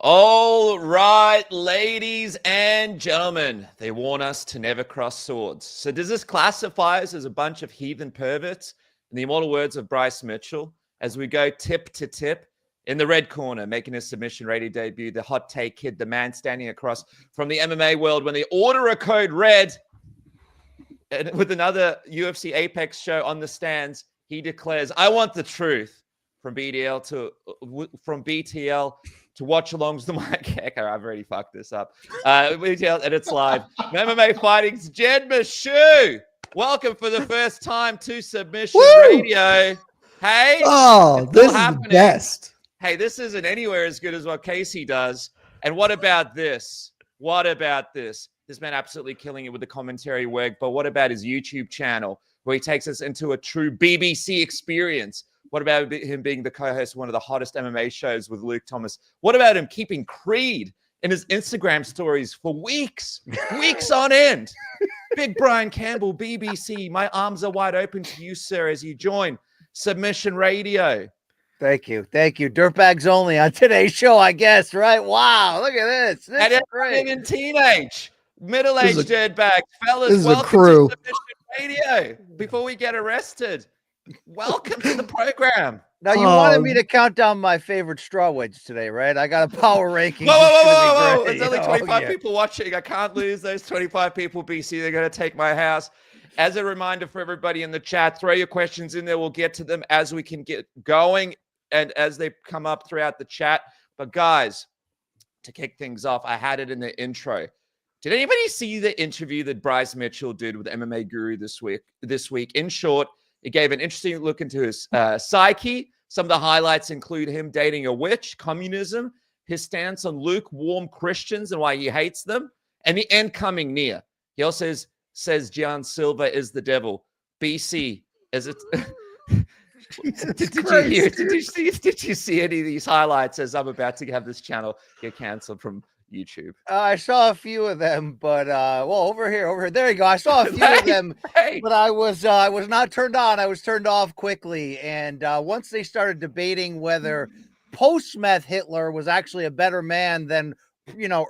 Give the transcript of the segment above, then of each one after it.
All right, ladies and gentlemen, they warn us to never cross swords. So does this classify us as a bunch of heathen perverts? In the immortal words of Bryce Mitchell, as we go tip to tip, in the red corner, making his submission ready debut, the hot take kid, the man standing across from the MMA world when they order a code red, and with another UFC Apex show on the stands, he declares, I want the truth from BTL to watch alongs the mic. Heck, I've already fucked this up. BTL, and it's live. MMA Fighting's Jed Meshew. Welcome for the first time to Submission Radio. Hey. Oh, this is the best. Hey, this isn't anywhere as good as what Casey does. And what about this? What about this? This man absolutely killing it with the commentary work. But what about his YouTube channel where he takes us into a true BBC experience? What about him being the co-host of one of the hottest MMA shows with Luke Thomas? What about him keeping Creed in his Instagram stories for weeks on end? Big Brian Campbell, BBC. My arms are wide open to you, sir, as you join Submission Radio. Thank you. Dirtbags only on today's show, I guess, right? Wow, look at this. This is great. And teenage, middle-aged dirtbags, fellas, this is welcome a crew. to Submission Radio. Before we get arrested, welcome to the program. Now, you wanted me to count down my favorite straw wedge today, right? I got a power ranking. Whoa. There's only 25 people watching. I can't lose those 25 people, BC. They're going to take my house. As a reminder for everybody in the chat, throw your questions in there. We'll get to them as we can get going and as they come up throughout the chat. But guys, to kick things off, I had it in the intro. Did anybody see the interview that Bryce Mitchell did with MMA Guru this week? In short, it gave an interesting look into his psyche. Some of the highlights include him dating a witch, communism, his stance on lukewarm Christians and why he hates them, and the end coming near. He also says Gian Silva is the devil. BC, is it? Did you see any of these highlights as I'm about to have this channel get canceled from YouTube? I saw a few of them, but over here. There you go. I saw a few of them, but I was not turned on. I was turned off quickly. And once they started debating whether post-meth Hitler was actually a better man than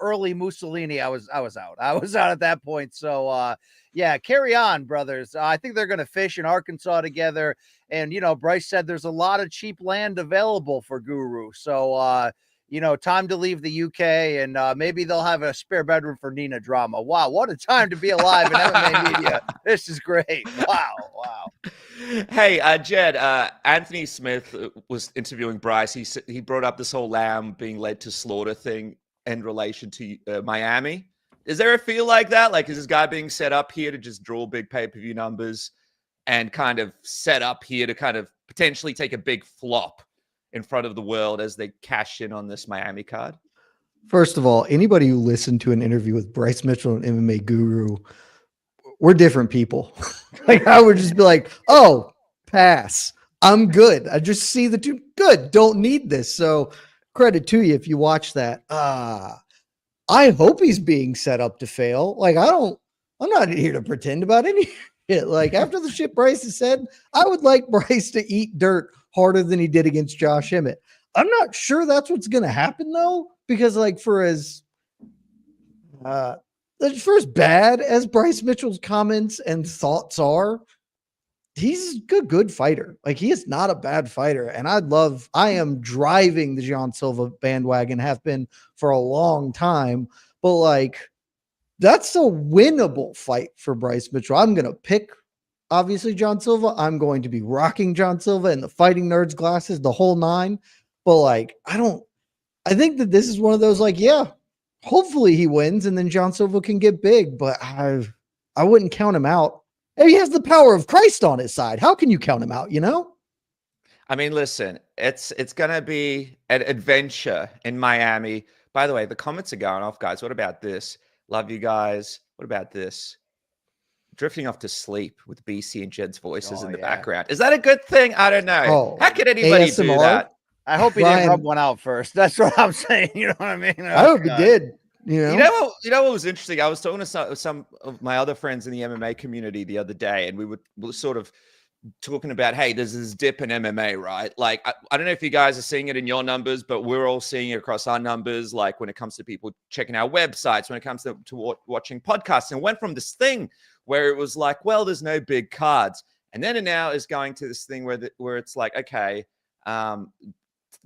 early Mussolini, I was out. I was out at that point. So yeah, carry on, brothers. I think they're going to fish in Arkansas together. And, Bryce said there's a lot of cheap land available for Guru. So, time to leave the UK and maybe they'll have a spare bedroom for Nina drama. Wow, what a time to be alive in MMA media. This is great. Wow. Hey, Jed, Anthony Smith was interviewing Bryce. He brought up this whole lamb being led to slaughter thing in relation to Miami. Is there a feel like that? Like, is this guy being set up here to just draw big pay-per-view numbers and kind of set up here to kind of potentially take a big flop in front of the world as they cash in on this Miami card? First of all, anybody who listened to an interview with Bryce Mitchell and MMA Guru, we're different people. Like, I would just be like, oh, pass. I'm good. I just see the two. Good. Don't need this. So credit to you if you watch that. I hope he's being set up to fail. Like, I'm not here to pretend about any shit. Like, after the shit Bryce has said, I would like Bryce to eat dirt harder than he did against Josh Emmett. I'm not sure that's what's going to happen though, because like for as bad as Bryce Mitchell's comments and thoughts are, he's a good fighter. Like, he is not a bad fighter. And I am driving the Gian Silva bandwagon, have been for a long time, but like, that's a winnable fight for Bryce Mitchell. I'm going to pick, obviously, Gian Silva. I'm going to be rocking Gian Silva in the Fighting Nerds glasses, the whole nine. But like, I think that this is one of those, like, yeah, hopefully he wins and then Gian Silva can get big, but I wouldn't count him out. He has the power of Christ on his side. How can you count him out, I mean, listen, it's going to be an adventure in Miami. By the way, the comments are going off, guys. What about this? Love you guys. What about this? Drifting off to sleep with BC and Jed's voices in the background. Is that a good thing? I don't know. How could anybody do that? I hope he didn't rub one out first. That's what I'm saying. You know what I mean? I hope he did. You know what was interesting? I was talking to some of my other friends in the MMA community the other day, and we were sort of talking about, hey, there's this dip in MMA, right? Like, I don't know if you guys are seeing it in your numbers, but we're all seeing it across our numbers. Like when it comes to people checking our websites, when it comes to watching podcasts, and went from this thing where it was like, well, there's no big cards. And then it now is going to this thing where it's like, okay,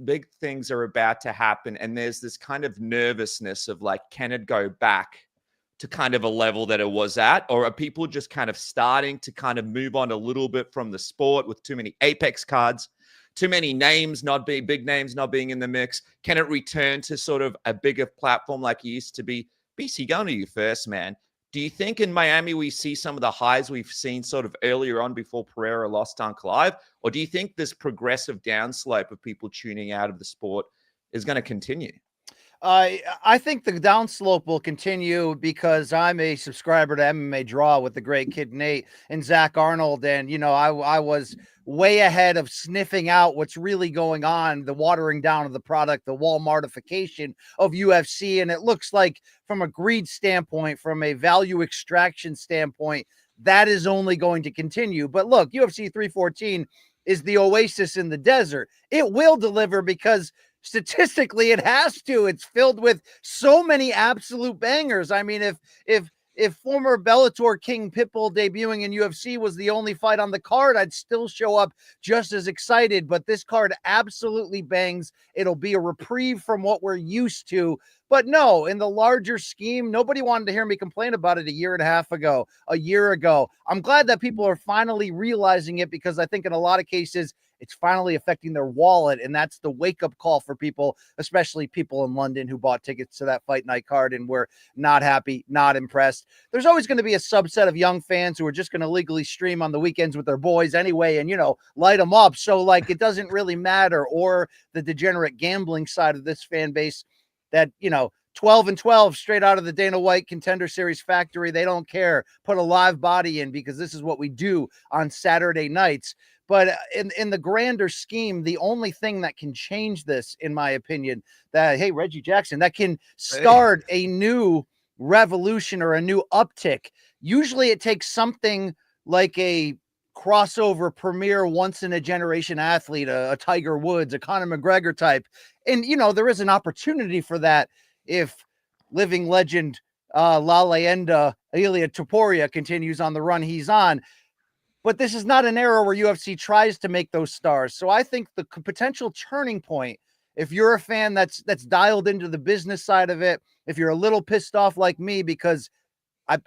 big things are about to happen. And there's this kind of nervousness of like, can it go back to kind of a level that it was at? Or are people just kind of starting to kind of move on a little bit from the sport with too many Apex cards, too many names not being big names, not being in the mix? Can it return to sort of a bigger platform like it used to be? BC, going to you first, man. Do you think in Miami we see some of the highs we've seen sort of earlier on before Pereira lost on Clive? Or do you think this progressive downslope of people tuning out of the sport is going to continue? I think the downslope will continue because I'm a subscriber to MMA Draw with the great Kid Nate and Zach Arnold. And, you know, I was way ahead of sniffing out what's really going on, the watering down of the product, the Walmartification of UFC. And it looks like from a greed standpoint, from a value extraction standpoint, that is only going to continue. But look, UFC 314 is the oasis in the desert. It will deliver because statistically it has to. It's filled with so many absolute bangers. I mean, if former Bellator King Pitbull debuting in UFC was the only fight on the card, I'd still show up just as excited. But this card absolutely bangs. It'll be a reprieve from what we're used to. But no, in the larger scheme, nobody wanted to hear me complain about it a year and a half ago, a year ago. I'm glad that people are finally realizing it, because I think in a lot of cases, it's finally affecting their wallet. And that's the wake-up call for people, especially people in London who bought tickets to that fight night card and were not happy, not impressed. There's always going to be a subset of young fans who are just going to legally stream on the weekends with their boys anyway and, you know, light them up. So, like, it doesn't really matter. Or the degenerate gambling side of this fan base that, you know, 12-12 straight out of the Dana White Contender Series factory. They don't care. Put a live body in because this is what we do on Saturday nights. But in the grander scheme, the only thing that can change this, in my opinion, that, hey, Reggie Jackson, that can start a new revolution or a new uptick. Usually it takes something like a crossover premier once-in-a-generation athlete, a Tiger Woods, a Conor McGregor type. And, you know, there is an opportunity for that if living legend La Leyenda Ilia Topuria continues on the run he's on. But this is not an era where UFC tries to make those stars. So I think the potential turning point, if you're a fan that's dialed into the business side of it, if you're a little pissed off like me because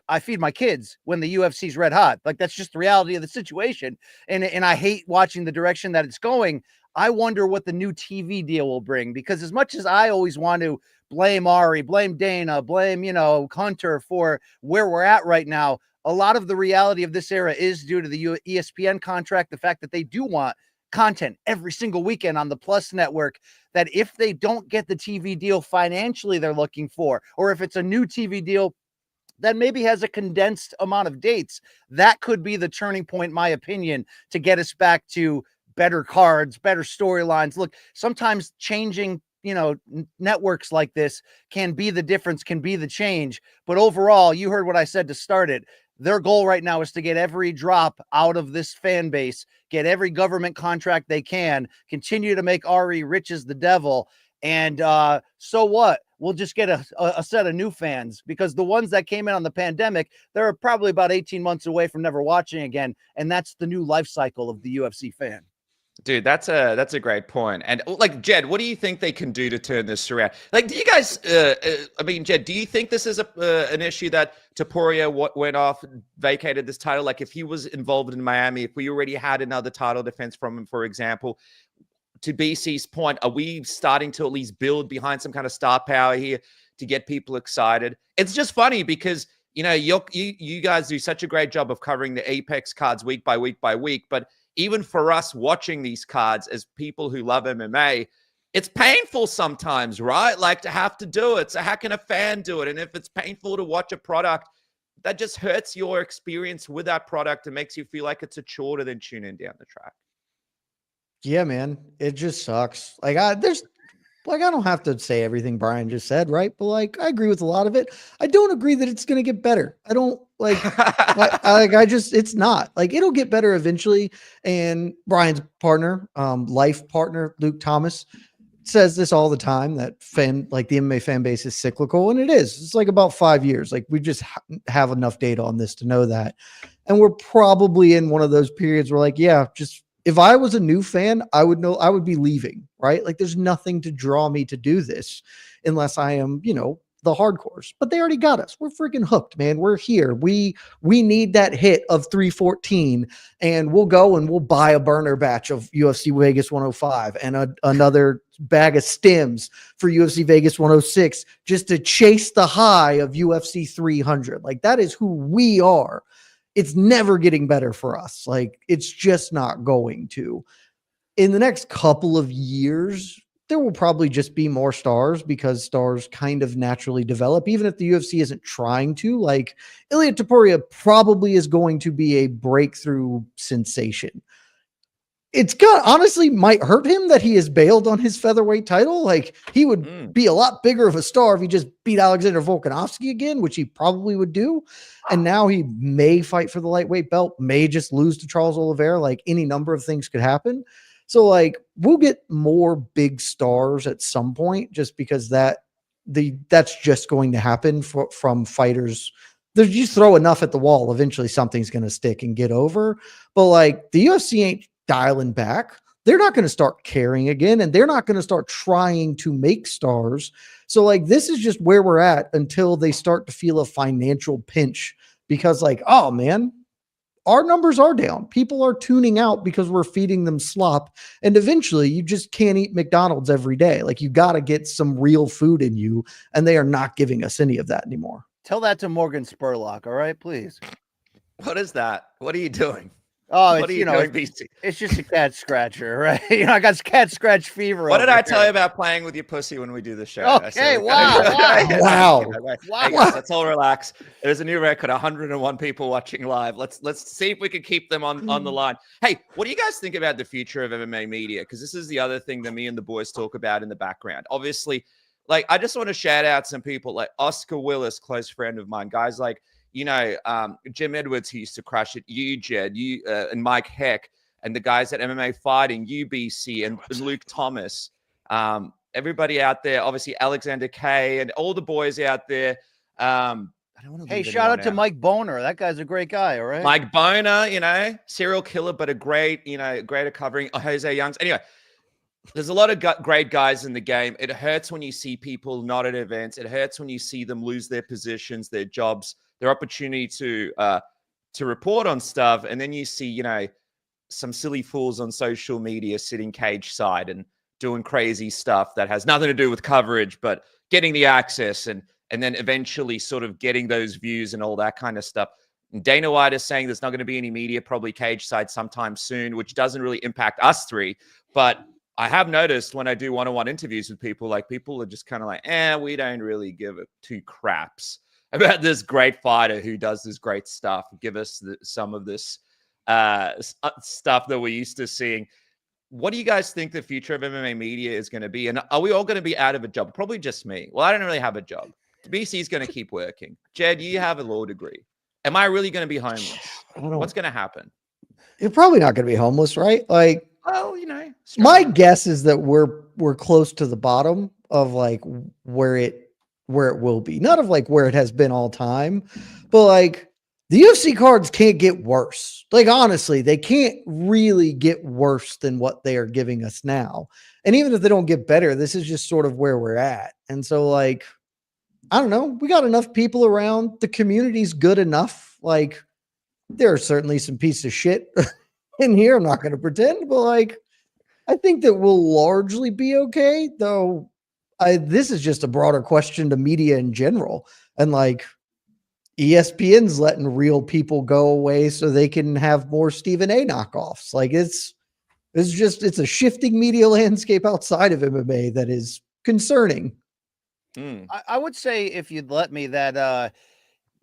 I feed my kids when the UFC's red hot, like that's just the reality of the situation. And I hate watching the direction that it's going. I wonder what the new TV deal will bring, because as much as I always want to blame Ari, blame Dana, blame, you know, Hunter for where we're at right now, a lot of the reality of this era is due to the ESPN contract, the fact that they do want content every single weekend on the Plus network, that if they don't get the TV deal financially they're looking for, or if it's a new TV deal that maybe has a condensed amount of dates, that could be the turning point, in my opinion, to get us back to better cards, better storylines. Look, sometimes changing, you know, networks like this can be the difference, can be the change. But overall, you heard what I said to start it. Their goal right now is to get every drop out of this fan base, get every government contract they can, continue to make Ari rich as the devil. And so what? We'll just get a set of new fans, because the ones that came in on the pandemic, they're probably about 18 months away from never watching again. And that's the new life cycle of the UFC fan. Dude, that's a great point. And like, Jed, what do you think they can do to turn this around? Like, do you guys, I mean, Jed, do you think this is an issue that Topuria went off, vacated this title? Like, if he was involved in Miami, if we already had another title defense from him, for example, to BC's point, are we starting to at least build behind some kind of star power here to get people excited? It's just funny because, you know, you guys do such a great job of covering the Apex cards week by week by week, but even for us watching these cards as people who love MMA, it's painful sometimes, right? Like, to have to do it. So how can a fan do it? And if it's painful to watch a product, that just hurts your experience with that product and makes you feel like it's a chore to then tune in down the track. Yeah, man, it just sucks. Like, like, I don't have to say everything Brian just said, right? But like, I agree with a lot of it. I don't agree that it's going to get better. I don't like, it's not like, it'll get better eventually. And Brian's partner, life partner, Luke Thomas, says this all the time, that the MMA fan base is cyclical, and it is. It's like about 5 years. Like, we just have enough data on this to know that. And we're probably in one of those periods where, like, yeah, just if I was a new fan, I would know I would be leaving, right? Like, there's nothing to draw me to do this unless I am, the hardcores. But they already got us. We're freaking hooked, man. We're here. We need that hit of 314, and we'll go and we'll buy a burner batch of UFC Vegas 105 and another bag of stims for UFC Vegas 106 just to chase the high of UFC 300. Like, that is who we are. It's never getting better for us. Like, it's just not going to. In the next couple of years, there will probably just be more stars because stars kind of naturally develop, even if the UFC isn't trying to. Like, Ilia Topuria probably is going to be a breakthrough sensation. It's honestly might hurt him that he has bailed on his featherweight title. Like, he would be a lot bigger of a star if he just beat Alexander Volkanovski again, which he probably would do. And now he may fight for the lightweight belt, may just lose to Charles Oliveira. Like, any number of things could happen. So, like, we'll get more big stars at some point, just because that's just going to happen from fighters. You just throw enough at the wall, eventually something's going to stick and get over. But like, the UFC ain't dialing back. They're not going to start caring again, and they're not going to start trying to make stars. So like, this is just where we're at until they start to feel a financial pinch, because like, oh man, our numbers are down. People are tuning out because we're feeding them slop. And eventually you just can't eat McDonald's every day. Like, you got to get some real food in you, and they are not giving us any of that anymore. Tell that to Morgan Spurlock. All right, please. What is that? What are you doing? Oh, what are you doing, BC? It's just a cat scratcher, right? I got cat scratch fever. What did I tell you about playing with your pussy when we do the show? Okay, wow. Hey guys, let's all relax. There's a new record, 101 people watching live. Let's see if we can keep them on the line. Hey, what do you guys think about the future of MMA media? Because this is the other thing that me and the boys talk about in the background. Obviously, like, I just want to shout out some people like Oscar Willis, close friend of mine, guys like, Jim Edwards, who used to crush it, you, Jed, and Mike Heck, and the guys at MMA Fighting, UBC, and Luke Thomas, everybody out there, obviously Alexander K, and all the boys out there. I don't want to. Hey, shout out to Mike Boner. That guy's a great guy. All right, Mike Boner, serial killer, but a great, greater covering. Jose Youngs. Anyway, there's a lot of great guys in the game. It hurts when you see people not at events. It hurts when you see them lose their positions, their jobs, their opportunity to report on stuff, and then you see, some silly fools on social media sitting cage side and doing crazy stuff that has nothing to do with coverage, but getting the access and then eventually sort of getting those views and all that kind of stuff. And Dana White is saying there's not going to be any media, probably cage side sometime soon, which doesn't really impact us three. But I have noticed when I do one-on-one interviews with people, like, people are just kind of like, we don't really give it two craps about this great fighter who does this great stuff. Give us some of this stuff that we're used to seeing. What do you guys think the future of MMA media is going to be? And are we all going to be out of a job? Probably just me. Well, I don't really have a job. BC is going to keep working. Jed, you have a law degree. Am I really going to be homeless? What's going to happen? You're probably not going to be homeless, right? Like, well, my guess is that we're close to the bottom of like where it will be, not of like where it has been all time, but like, the UFC cards can't get worse. Like, honestly, they can't really get worse than what they are giving us now. And even if they don't get better, this is just sort of where we're at. And so like, I don't know, we got enough people around. The community's good enough. Like, there are certainly some pieces of shit in here. I'm not going to pretend, but like, I think that we'll largely be okay, though. This is just a broader question to media in general. And like, ESPN's letting real people go away so they can have more Stephen A knockoffs. Like, it's a shifting media landscape outside of MMA that is concerning. I would say, if you'd let me, that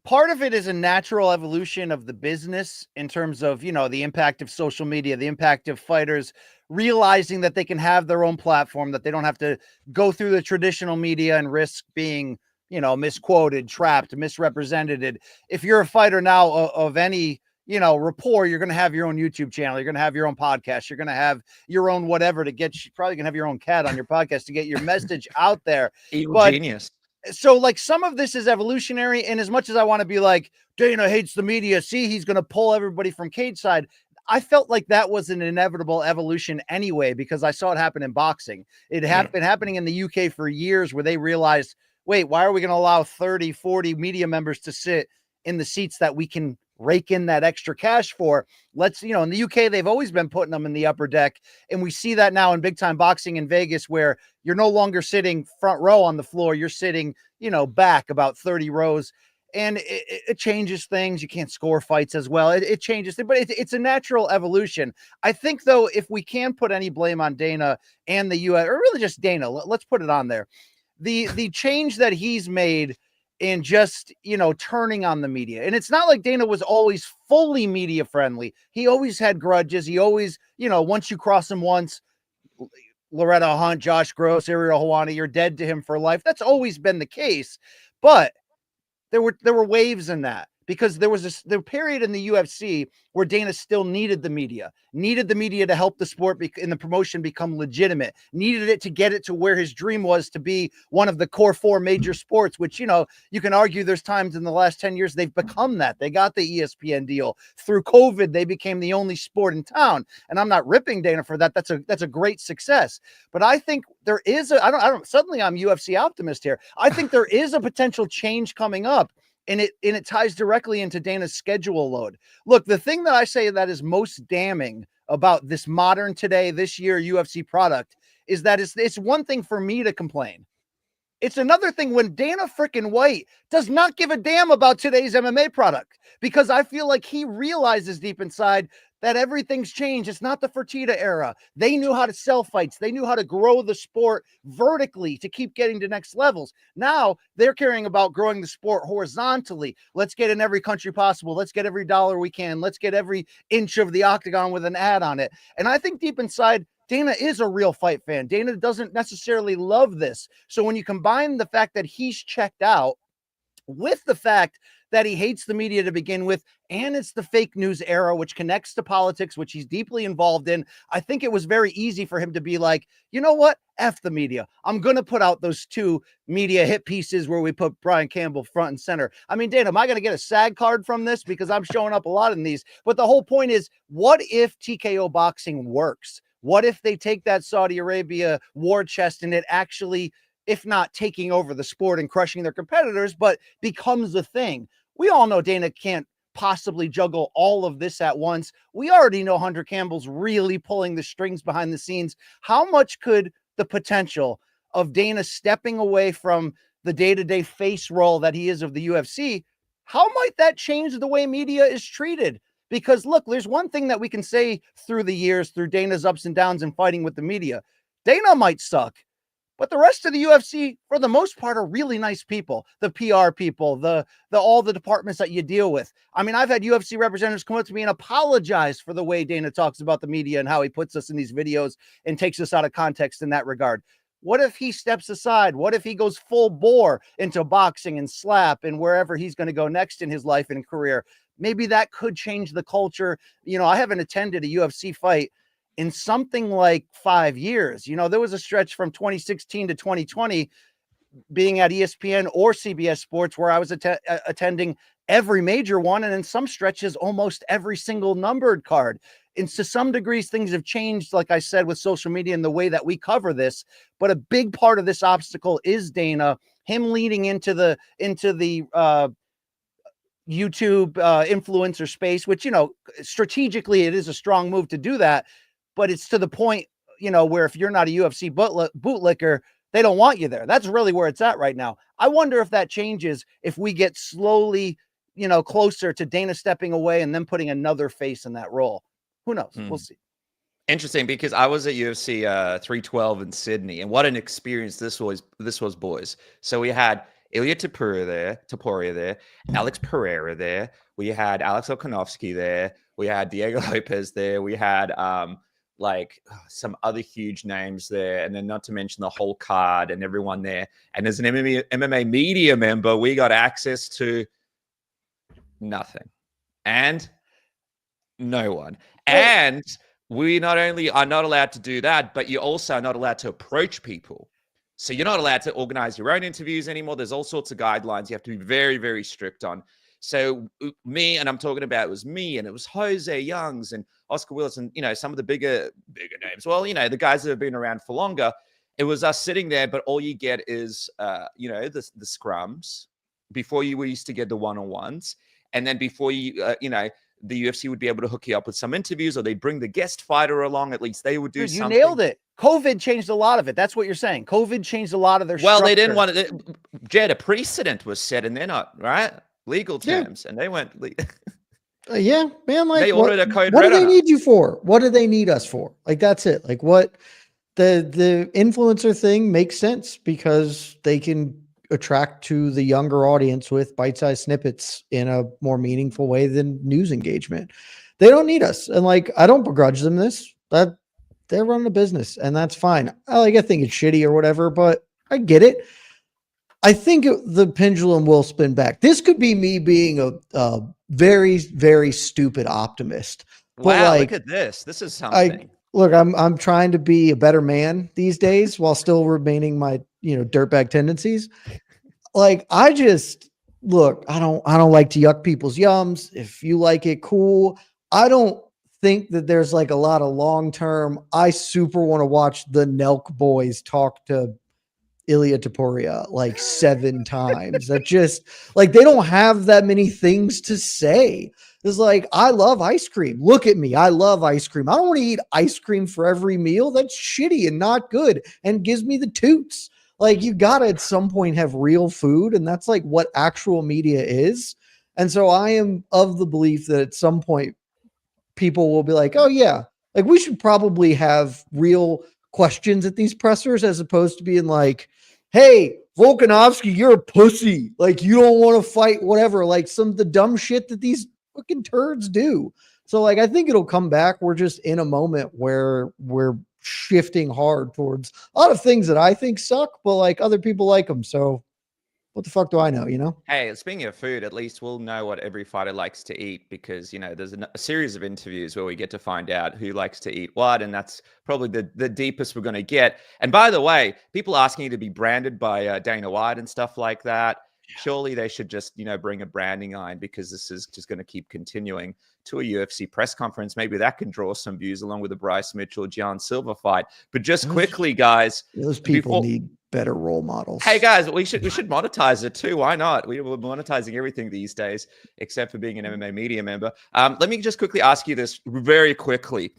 part of it is a natural evolution of the business in terms of, the impact of social media, the impact of fighters realizing that they can have their own platform, that they don't have to go through the traditional media and risk being, misquoted, trapped, misrepresented. If you're a fighter now of any, rapport, you're going to have your own YouTube channel. You're going to have your own podcast. You're going to have your own whatever to get, probably going to have your own cat on your podcast to get your message out there. Evil genius. So like some of this is evolutionary. And as much as I want to be like, Dana hates the media, see, he's going to pull everybody from cage side. I felt like that was an inevitable evolution anyway, because I saw it happen in boxing. It had been happening in the UK for years where they realized, wait, why are we going to allow 30, 40 media members to sit in the seats that we can rake in that extra cash for? Let's, in the UK, they've always been putting them in the upper deck. And we see that now in big time boxing in Vegas, where you're no longer sitting front row on the floor. You're sitting, back about 30 rows. And it changes things. You can't score fights as well. It changes, but it's a natural evolution. I think, though, if we can put any blame on Dana and the US, or really just Dana, let's put it on there. The change that he's made in just, turning on the media. And it's not like Dana was always fully media friendly. He always had grudges. He always, once you cross him once, Loretta Hunt, Josh Gross, Ariel Helwani, you're dead to him for life. That's always been the case. But there were waves in that, because there was the period in the UFC where Dana still needed the media to help the sport in the promotion become legitimate, needed it to get it to where his dream was to be one of the core 4 major sports, which, you can argue there's times in the last 10 years they've become that. They got the ESPN deal. Through COVID, they became the only sport in town. And I'm not ripping Dana for that. That's a great success. But I think there is suddenly I'm UFC optimist here. I think there is a potential change coming up. And it ties directly into Dana's schedule load. Look, the thing that I say that is most damning about this modern today, this year UFC product is that it's one thing for me to complain. It's another thing when Dana frickin' White does not give a damn about today's MMA product, because I feel like he realizes deep inside that everything's changed. It's not the Fertitta era. They knew how to sell fights. They knew how to grow the sport vertically to keep getting to next levels. Now they're caring about growing the sport horizontally. Let's get in every country possible. Let's get every dollar we can. Let's get every inch of the octagon with an ad on it. And I think deep inside, Dana is a real fight fan. Dana doesn't necessarily love this. So when you combine the fact that he's checked out with the fact that he hates the media to begin with, and it's the fake news era, which connects to politics, which he's deeply involved in, I think it was very easy for him to be like, you know what? F the media. I'm going to put out those 2 media hit pieces where we put Brian Campbell front and center. I mean, Dana, am I going to get a SAG card from this? Because I'm showing up a lot in these. But the whole point is, what if TKO boxing works? What if they take that Saudi Arabia war chest and it actually, if not taking over the sport and crushing their competitors, but becomes a thing? We all know Dana can't possibly juggle all of this at once. We already know Hunter Campbell's really pulling the strings behind the scenes. How much could the potential of Dana stepping away from the day-to-day face role that he is of the UFC, how might that change the way media is treated? Because look, there's one thing that we can say through the years, through Dana's ups and downs and fighting with the media. Dana might suck, but the rest of the UFC, for the most part, are really nice people. The PR people, the all the departments that you deal with. I mean, I've had UFC representatives come up to me and apologize for the way Dana talks about the media and how he puts us in these videos and takes us out of context in that regard. What if he steps aside? What if he goes full bore into boxing and slap and wherever he's going to go next in his life and career? Maybe that could change the culture. I haven't attended a UFC fight in something like 5 years. There was a stretch from 2016 to 2020 being at ESPN or CBS Sports where I was attending every major one, and in some stretches, almost every single numbered card. And to some degrees, things have changed, like I said, with social media and the way that we cover this. But a big part of this obstacle is Dana, him leading into the YouTube influencer space, which, strategically it is a strong move to do that. But it's to the point, where if you're not a UFC bootlicker, they don't want you there. That's really where it's at right now. I wonder if that changes if we get slowly, closer to Dana stepping away and then putting another face in that role. Who knows? We'll see. Interesting, because I was at UFC 312 in Sydney, and what an experience this was, boys. So we had Ilya Taporia there, Alex Pereira there. We had Alex Volkanovski there. We had Diego Lopez there. We had some other huge names there, and then not to mention the whole card and everyone there. And as an MMA media member, we got access to nothing and no one. And we not only are not allowed to do that, but you're also not allowed to approach people. So you're not allowed to organize your own interviews anymore. There's all sorts of guidelines you have to be very, very strict on. So me, and I'm talking about, it was me, and it was Jose Youngs and Oscar Willis, and, some of the bigger names. Well, the guys that have been around for longer. It was us sitting there, but all you get is, the scrums. Before we used to get the one-on-ones. And then before the UFC would be able to hook you up with some interviews, or they'd bring the guest fighter along. At least they would do something. You nailed it. COVID changed a lot of it. That's what you're saying. COVID changed a lot of their structure. They didn't want it. Jed, a precedent was set, and they're not, right? Legal terms. And they went. Yeah, man. Like, they ordered a code. What do they need you for? What do they need us for? Like, that's it. Like, what the influencer thing makes sense because they can attract to the younger audience with bite-sized snippets in a more meaningful way than news engagement. They don't need us. And I don't begrudge them this. That they're running a business, and that's fine. I think it's shitty or whatever, but I get it. I think the pendulum will spin back. This could be me being a very, very stupid optimist. Wow, look at this. This is something. I'm trying to be a better man these days while still remaining my, dirtbag tendencies. I don't like to yuck people's yums. If you like it, cool. I don't think that there's a lot of long-term. I super want to watch the Nelk boys talk to Ilya Taporia 7 times. That just they don't have that many things to say. It's I love ice cream. Look at me. I love ice cream. I don't want to eat ice cream for every meal. That's shitty and not good and gives me the toots. You gotta at some point have real food, and that's what actual media is. And so I am of the belief that at some point people will be oh yeah, we should probably have real questions at these pressers as opposed to being hey, Volkanovski, you're a pussy. You don't want to fight, whatever. Some of the dumb shit that these fucking turds do. So I think it'll come back. We're just in a moment where we're shifting hard towards a lot of things that I think suck, but other people like them. So what the fuck do I know, Hey, speaking of food, at least we'll know what every fighter likes to eat because, there's a series of interviews where we get to find out who likes to eat what, and that's probably the deepest we're going to get. And by the way, people asking you to be branded by Dana White and stuff like that, surely they should just, bring a branding iron because this is just going to keep continuing to a UFC press conference. Maybe that can draw some views along with the Bryce Mitchell, John Silva fight. But just quickly, guys. Those people need better role models. Hey, guys, we should monetize it too. Why not? We're monetizing everything these days, except for being an MMA media member. Let me just quickly ask you this very quickly.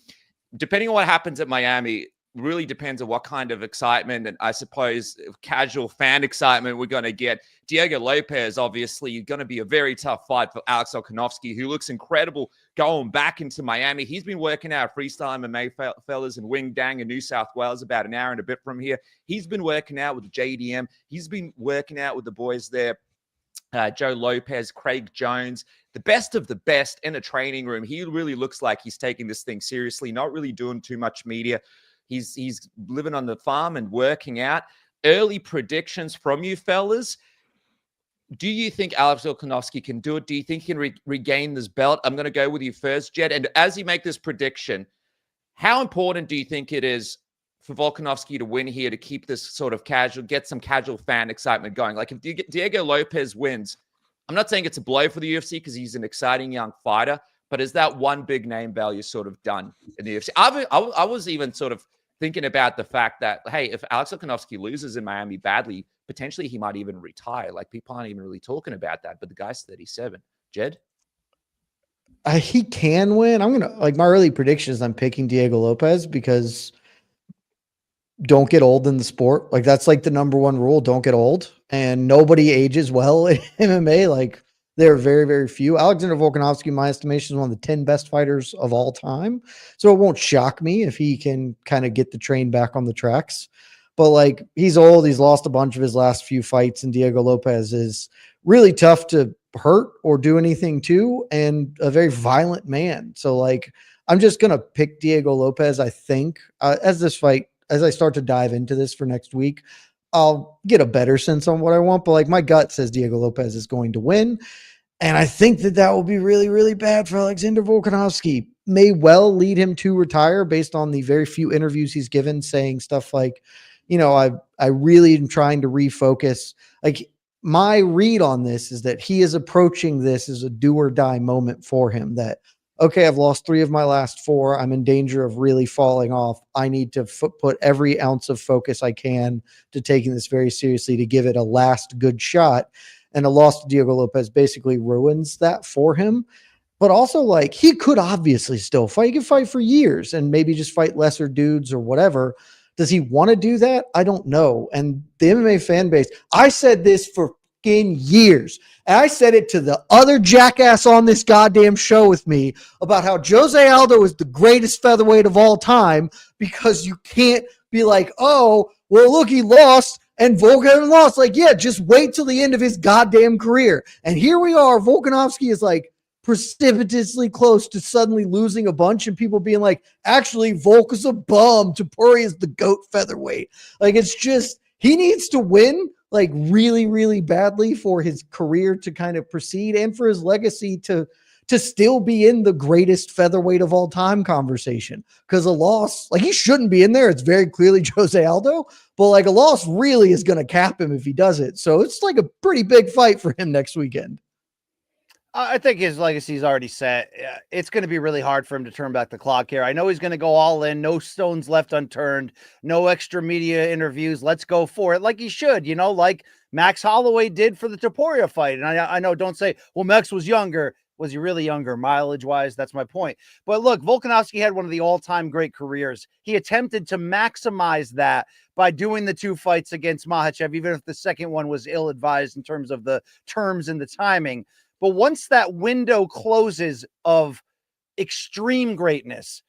Depending on what happens at Miami, really depends on what kind of excitement and I suppose casual fan excitement we're going to get. Diego Lopez, obviously, going to be a very tough fight for Alex Volkanovski, who looks incredible going back into Miami. He's been working out freestyle MMA fellas in Wing Dang in New South Wales, about an hour and a bit from here. He's been working out with JDM. He's been working out with the boys there. Joe Lopez, Craig Jones, the best of the best in a training room. He really looks like he's taking this thing seriously, not really doing too much media. He's living on the farm and working out. Early predictions from you fellas. Do you think Alex Volkanovski can do it? Do you think he can regain this belt? I'm going to go with you first, Jed. And as you make this prediction, how important do you think it is for Volkanovski to win here to keep this sort of get some casual fan excitement going? If Diego Lopez wins, I'm not saying it's a blow for the UFC because he's an exciting young fighter, but is that one big name value sort of done in the UFC? I was even sort of thinking about the fact that, hey, if Alex Volkanovski loses in Miami badly, potentially he might even retire. People aren't even really talking about that, but the guy's 37. Jed? He can win. I'm going to, my early predictions, I'm picking Diego Lopez because don't get old in the sport. That's the number one rule. Don't get old. And nobody ages well in MMA. There are very, very few. Alexander Volkanovski, in my estimation, is one of the 10 best fighters of all time. So it won't shock me if he can kind of get the train back on the tracks. but like he's old. He's lost a bunch of his last few fights, and Diego Lopez is really tough to hurt or do anything to, and a very violent man. So like, I'm just going to pick Diego Lopez. I think as I start to dive into this for next week, I'll get a better sense on what I want, but like my gut says Diego Lopez is going to win. And I think that will be really, really bad for Alexander Volkanovski. May well lead him to retire based on the very few interviews he's given, saying stuff like, I really am trying to refocus. Like, my read on this is that he is approaching this as a do or die moment for him, that, okay, I've lost 3 of my last 4. I'm in danger of really falling off. I need to put every ounce of focus I can to taking this very seriously to give it a last good shot. And a loss to Diego Lopez basically ruins that for him. But also, like, he could obviously still fight. He could fight for years and maybe just fight lesser dudes or whatever. Does he want to do that? I don't know. And the MMA fan base, I said this for fucking years. And I said it to the other jackass on this goddamn show with me about how Jose Aldo is the greatest featherweight of all time, because you can't be like, oh, well, look, he lost and Volkanovski lost. Like, yeah, just wait till the end of his goddamn career. And here we are. Volkanovski is like precipitously close to suddenly losing a bunch and people being like, actually, Volk is a bum. Tapuri is the GOAT featherweight. Like, it's just, he needs to win like really, really badly for his career to kind of proceed and for his legacy to still be in the greatest featherweight of all time conversation. Because a loss, like, he shouldn't be in there. It's very clearly Jose Aldo, but like a loss really is going to cap him if he does it. So it's like a pretty big fight for him next weekend. I think his legacy is already set. It's going to be really hard for him to turn back the clock here. I know he's going to go all in, no stones left unturned, no extra media interviews. Let's go for it like he should, like Max Holloway did for the Topuria fight. And I know, don't say, well, Max was younger. Was he really younger mileage-wise? That's my point. But look, Volkanovski had one of the all-time great careers. He attempted to maximize that by doing the 2 fights against Makhachev, even if the second one was ill-advised in terms of the terms and the timing. But once that window closes of extreme greatness,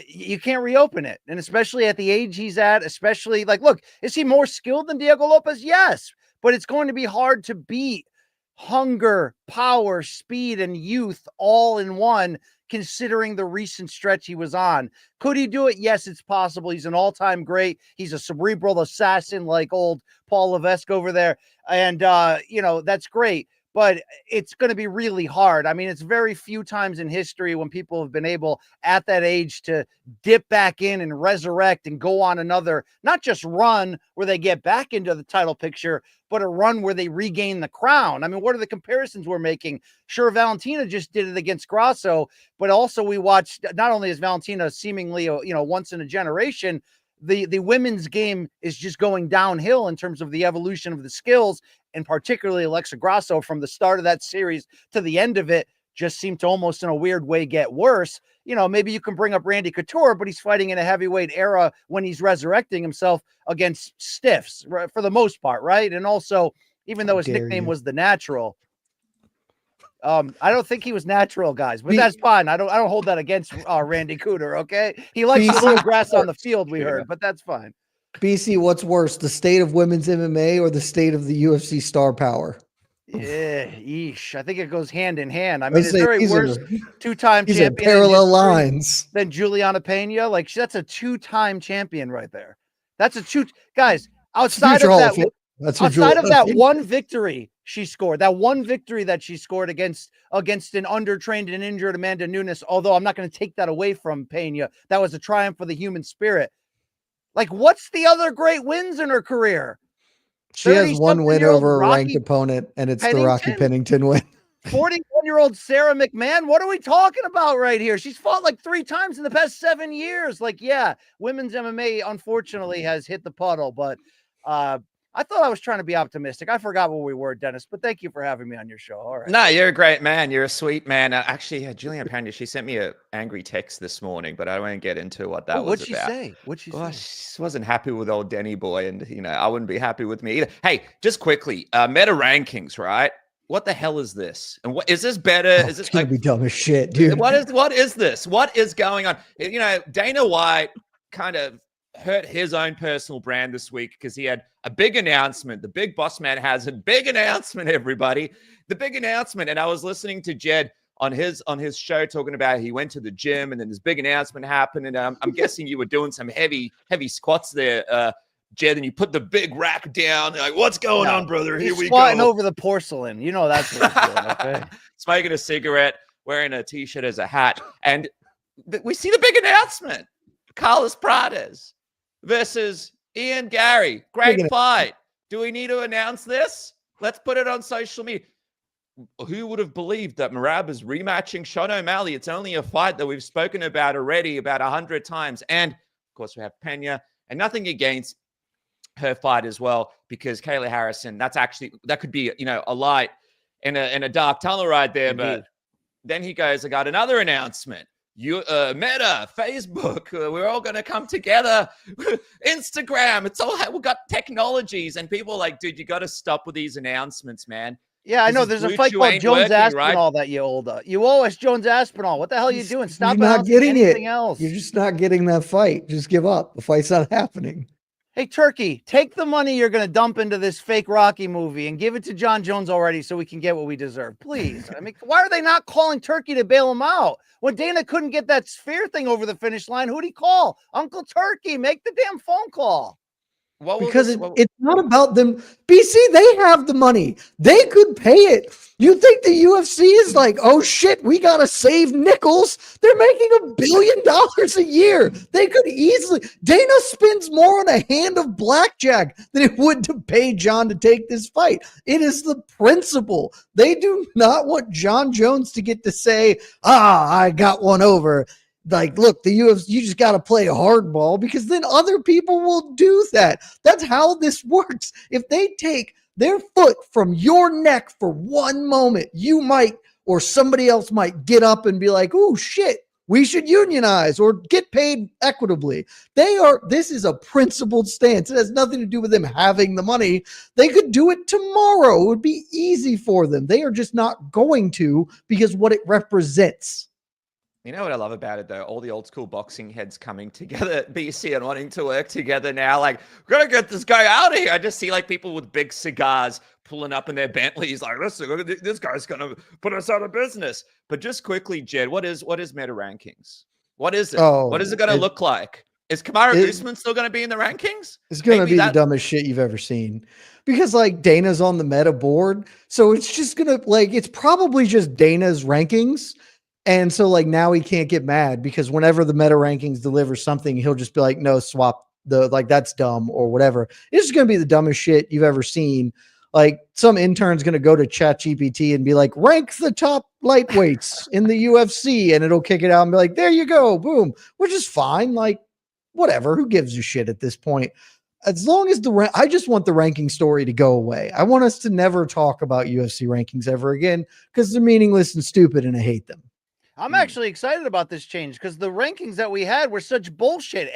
you can't reopen it. And especially at the age he's at, especially like, look, is he more skilled than Diego Lopez? Yes, but it's going to be hard to beat hunger, power, speed, and youth all in one, considering the recent stretch he was on. Could he do it? Yes, it's possible. He's an all-time great. He's a cerebral assassin like old Paul Levesque over there. And, that's great. But it's going to be really hard. I mean, it's very few times in history when people have been able at that age to dip back in and resurrect and go on another, not just run where they get back into the title picture, but a run where they regain the crown. I mean, what are the comparisons we're making? Sure, Valentina just did it against Grasso, but also we watched, not only is Valentina seemingly, once in a generation, the women's game is just going downhill in terms of the evolution of the skills, and particularly Alexa Grasso from the start of that series to the end of it just seemed to almost in a weird way get worse. Maybe you can bring up Randy Couture, but he's fighting in a heavyweight era when he's resurrecting himself against stiffs for the most part, right? And also, even though his nickname was The Natural, I don't think he was natural, guys, but that's fine. I don't hold that against Randy Couture, okay? He likes a little grass on the field, we heard, but that's fine. BC, what's worse, the state of women's MMA or the state of the UFC star power? Yeah, yeesh. I think it goes hand in hand. I mean, is there a worse 2-time these champion are parallel lines than Juliana Pena? Like, that's a 2-time champion right there. That's a 2 guys outside of that. Outside of that one victory she scored, that one victory that she scored against an undertrained and injured Amanda Nunes, although I'm not going to take that away from Pena, that was a triumph for the human spirit. Like, what's the other great wins in her career? She has one win over a ranked opponent, and it's the Rocky Pennington win. 41-year-old Sarah McMahon. What are we talking about right here? She's fought like 3 times in the past 7 years. Like, yeah, women's MMA, unfortunately, has hit the puddle, but I thought I was trying to be optimistic. I forgot what we were, Dennis, but thank you for having me on your show. All right. No, you're a great man. You're a sweet man. Actually, Juliana Pena, she sent me an angry text this morning, but I won't get into what that was about. What'd she say? She wasn't happy with old Denny boy, and, I wouldn't be happy with me either. Hey, just quickly, meta rankings, right? What the hell is this? And what is this better? Is this gonna be dumb as shit, dude? What is this? What is going on? Dana White kind of hurt his own personal brand this week because he had a big announcement. The big boss man has a big announcement, everybody. The big announcement. And I was listening to Jed on his show talking about he went to the gym and then this big announcement happened. And I'm guessing you were doing some heavy squats there, Jed, and you put the big rack down. You're like, what's going on, brother? Here we go. Squatting over the porcelain. You know that's what he's doing, okay? Smoking a cigarette, wearing a T-shirt as a hat. And we see the big announcement. Carlos Prates versus Ian Gary. Great fight. Do we need to announce this? Let's put it on social media. Who would have believed that Merab is rematching Sean O'Malley? It's only a fight that we've spoken about already about 100 times. And, of course, we have Pena. And nothing against her fight as well, because Kayla Harrison, that could be, a light in a dark tunnel right there. Indeed. But then he goes, I got another announcement. Meta, Facebook, we're all going to come together. Instagram, it's all, we've got technologies. And people are like, dude, you got to stop with these announcements, man. Yeah, I know. There's a fight called Jones Aspinall, right? That you owe us Jones Aspinall. What the hell are you doing? Stop not getting anything else. You're just not getting that fight. Just give up. The fight's not happening. Hey, Turkey, take the money you're going to dump into this fake Rocky movie and give it to John Jones already so we can get what we deserve. Please. I mean, why are they not calling Turkey to bail him out? When Dana couldn't get that sphere thing over the finish line, who'd he call? Uncle Turkey. Make the damn phone call. Because it's not about them. BC, they have the money. They could pay it. You think the UFC is like, oh shit, we got to save nickels? They're making $1 billion a year. They could easily. Dana spends more on a hand of blackjack than it would to pay John to take this fight. It is the principle. They do not want John Jones to get to say, I got one over. Like, look, the UFC, you just got to play hardball, because then other people will do that. That's how this works. If they take their foot from your neck for one moment, you might, or somebody else might get up and be like, oh shit, we should unionize or get paid equitably. This is a principled stance. It has nothing to do with them having the money. They could do it tomorrow. It would be easy for them. They are just not going to, because what it represents. You know what I love about it, though? All the old school boxing heads coming together at BC and wanting to work together now. Like, we're going to get this guy out of here. I just see like people with big cigars pulling up in their Bentleys. Like, listen, this guy's going to put us out of business. But just quickly, Jed, what is meta rankings? What is it? What is it going to look like? Is Kamaru Usman still going to be in the rankings? It's going to be the dumbest shit you've ever seen, because like Dana's on the meta board. So it's just going to it's probably just Dana's rankings. And so like now he can't get mad, because whenever the meta rankings deliver something, he'll just be like, no, swap that's dumb or whatever. It's just going to be the dumbest shit you've ever seen. Like some intern's going to go to ChatGPT and be like, rank the top lightweights in the UFC. And it'll kick it out and be like, there you go. Boom. Which is fine. Like whatever, who gives a shit at this point? As long as I just want the ranking story to go away. I want us to never talk about UFC rankings ever again, because they're meaningless and stupid and I hate them. I'm actually excited about this change, because the rankings that we had were such bullshit.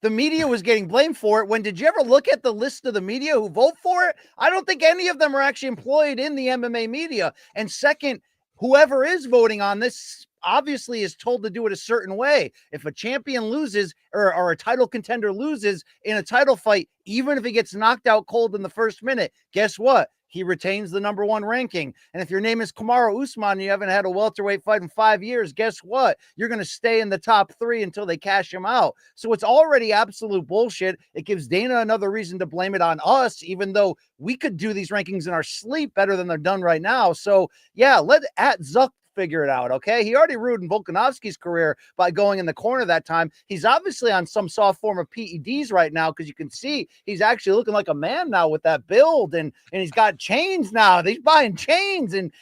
The media was getting blamed for it. When did you ever look at the list of the media who vote for it? I don't think any of them are actually employed in the MMA media. And second, whoever is voting on this obviously is told to do it a certain way. If a champion loses or a title contender loses in a title fight, even if he gets knocked out cold in the first minute, guess what? He retains the number one ranking. And if your name is Kamaru Usman and you haven't had a welterweight fight in 5 years, guess what? You're going to stay in the top 3 until they cash him out. So it's already absolute bullshit. It gives Dana another reason to blame it on us, even though we could do these rankings in our sleep better than they're done right now. So yeah, let @Zuck figure it out, okay? He already ruined Volkanovski's career by going in the corner that time. He's obviously on some soft form of PEDs right now, because you can see he's actually looking like a man now with that build, and he's got chains now. He's buying chains and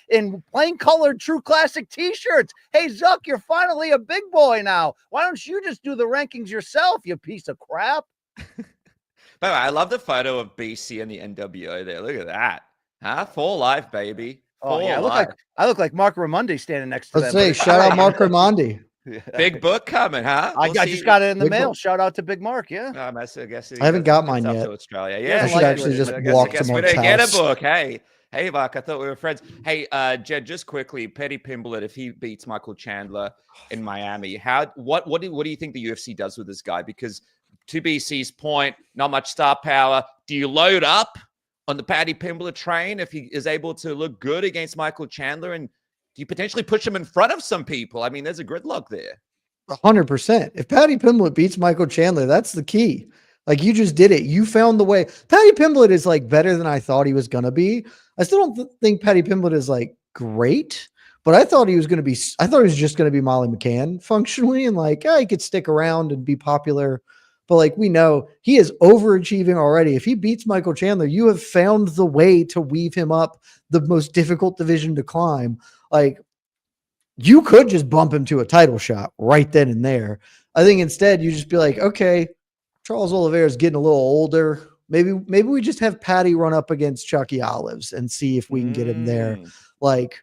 plain colored True Classic t-shirts. Hey, Zuck, you're finally a big boy now. Why don't you just do the rankings yourself, you piece of crap? By the way, I love the photo of BC and the NWO there. Look at that. Huh? For life, baby. Oh yeah, I look like Mark Raimondi standing next to them. Let's say, shout out Mark Raimondi. Big book coming, huh? I just got it in the mail. Book. Shout out to Big Mark. Yeah. I guess I haven't got mine yet. To Australia. Yeah, I should actually just walk to Mark's house. Get a book. Hey, Mark. I thought we were friends. Hey, Jed. Just quickly, Petty Pimblett, if he beats Michael Chandler in Miami, what do you think the UFC does with this guy? Because to BC's point, not much star power. Do you load up on the Paddy Pimblett train if he is able to look good against Michael Chandler? And do you potentially push him in front of some people? I mean, there's a gridlock there. 100%. If Paddy Pimblett beats Michael Chandler, that's the key. Like, you just did it. You found the way. Paddy Pimblett is like better than I thought he was going to be. I still don't think Paddy Pimblett is like great, but I thought he was just going to be Molly McCann functionally, and like, he could stick around and be popular. But like, we know he is overachieving already. If he beats Michael Chandler, you have found the way to weave him up the most difficult division to climb. Like, you could just bump him to a title shot right then and there. I think instead you just be like, okay, Charles Oliveira is getting a little older. Maybe we just have Paddy run up against Chucky Olives and see if we can get him there. Like,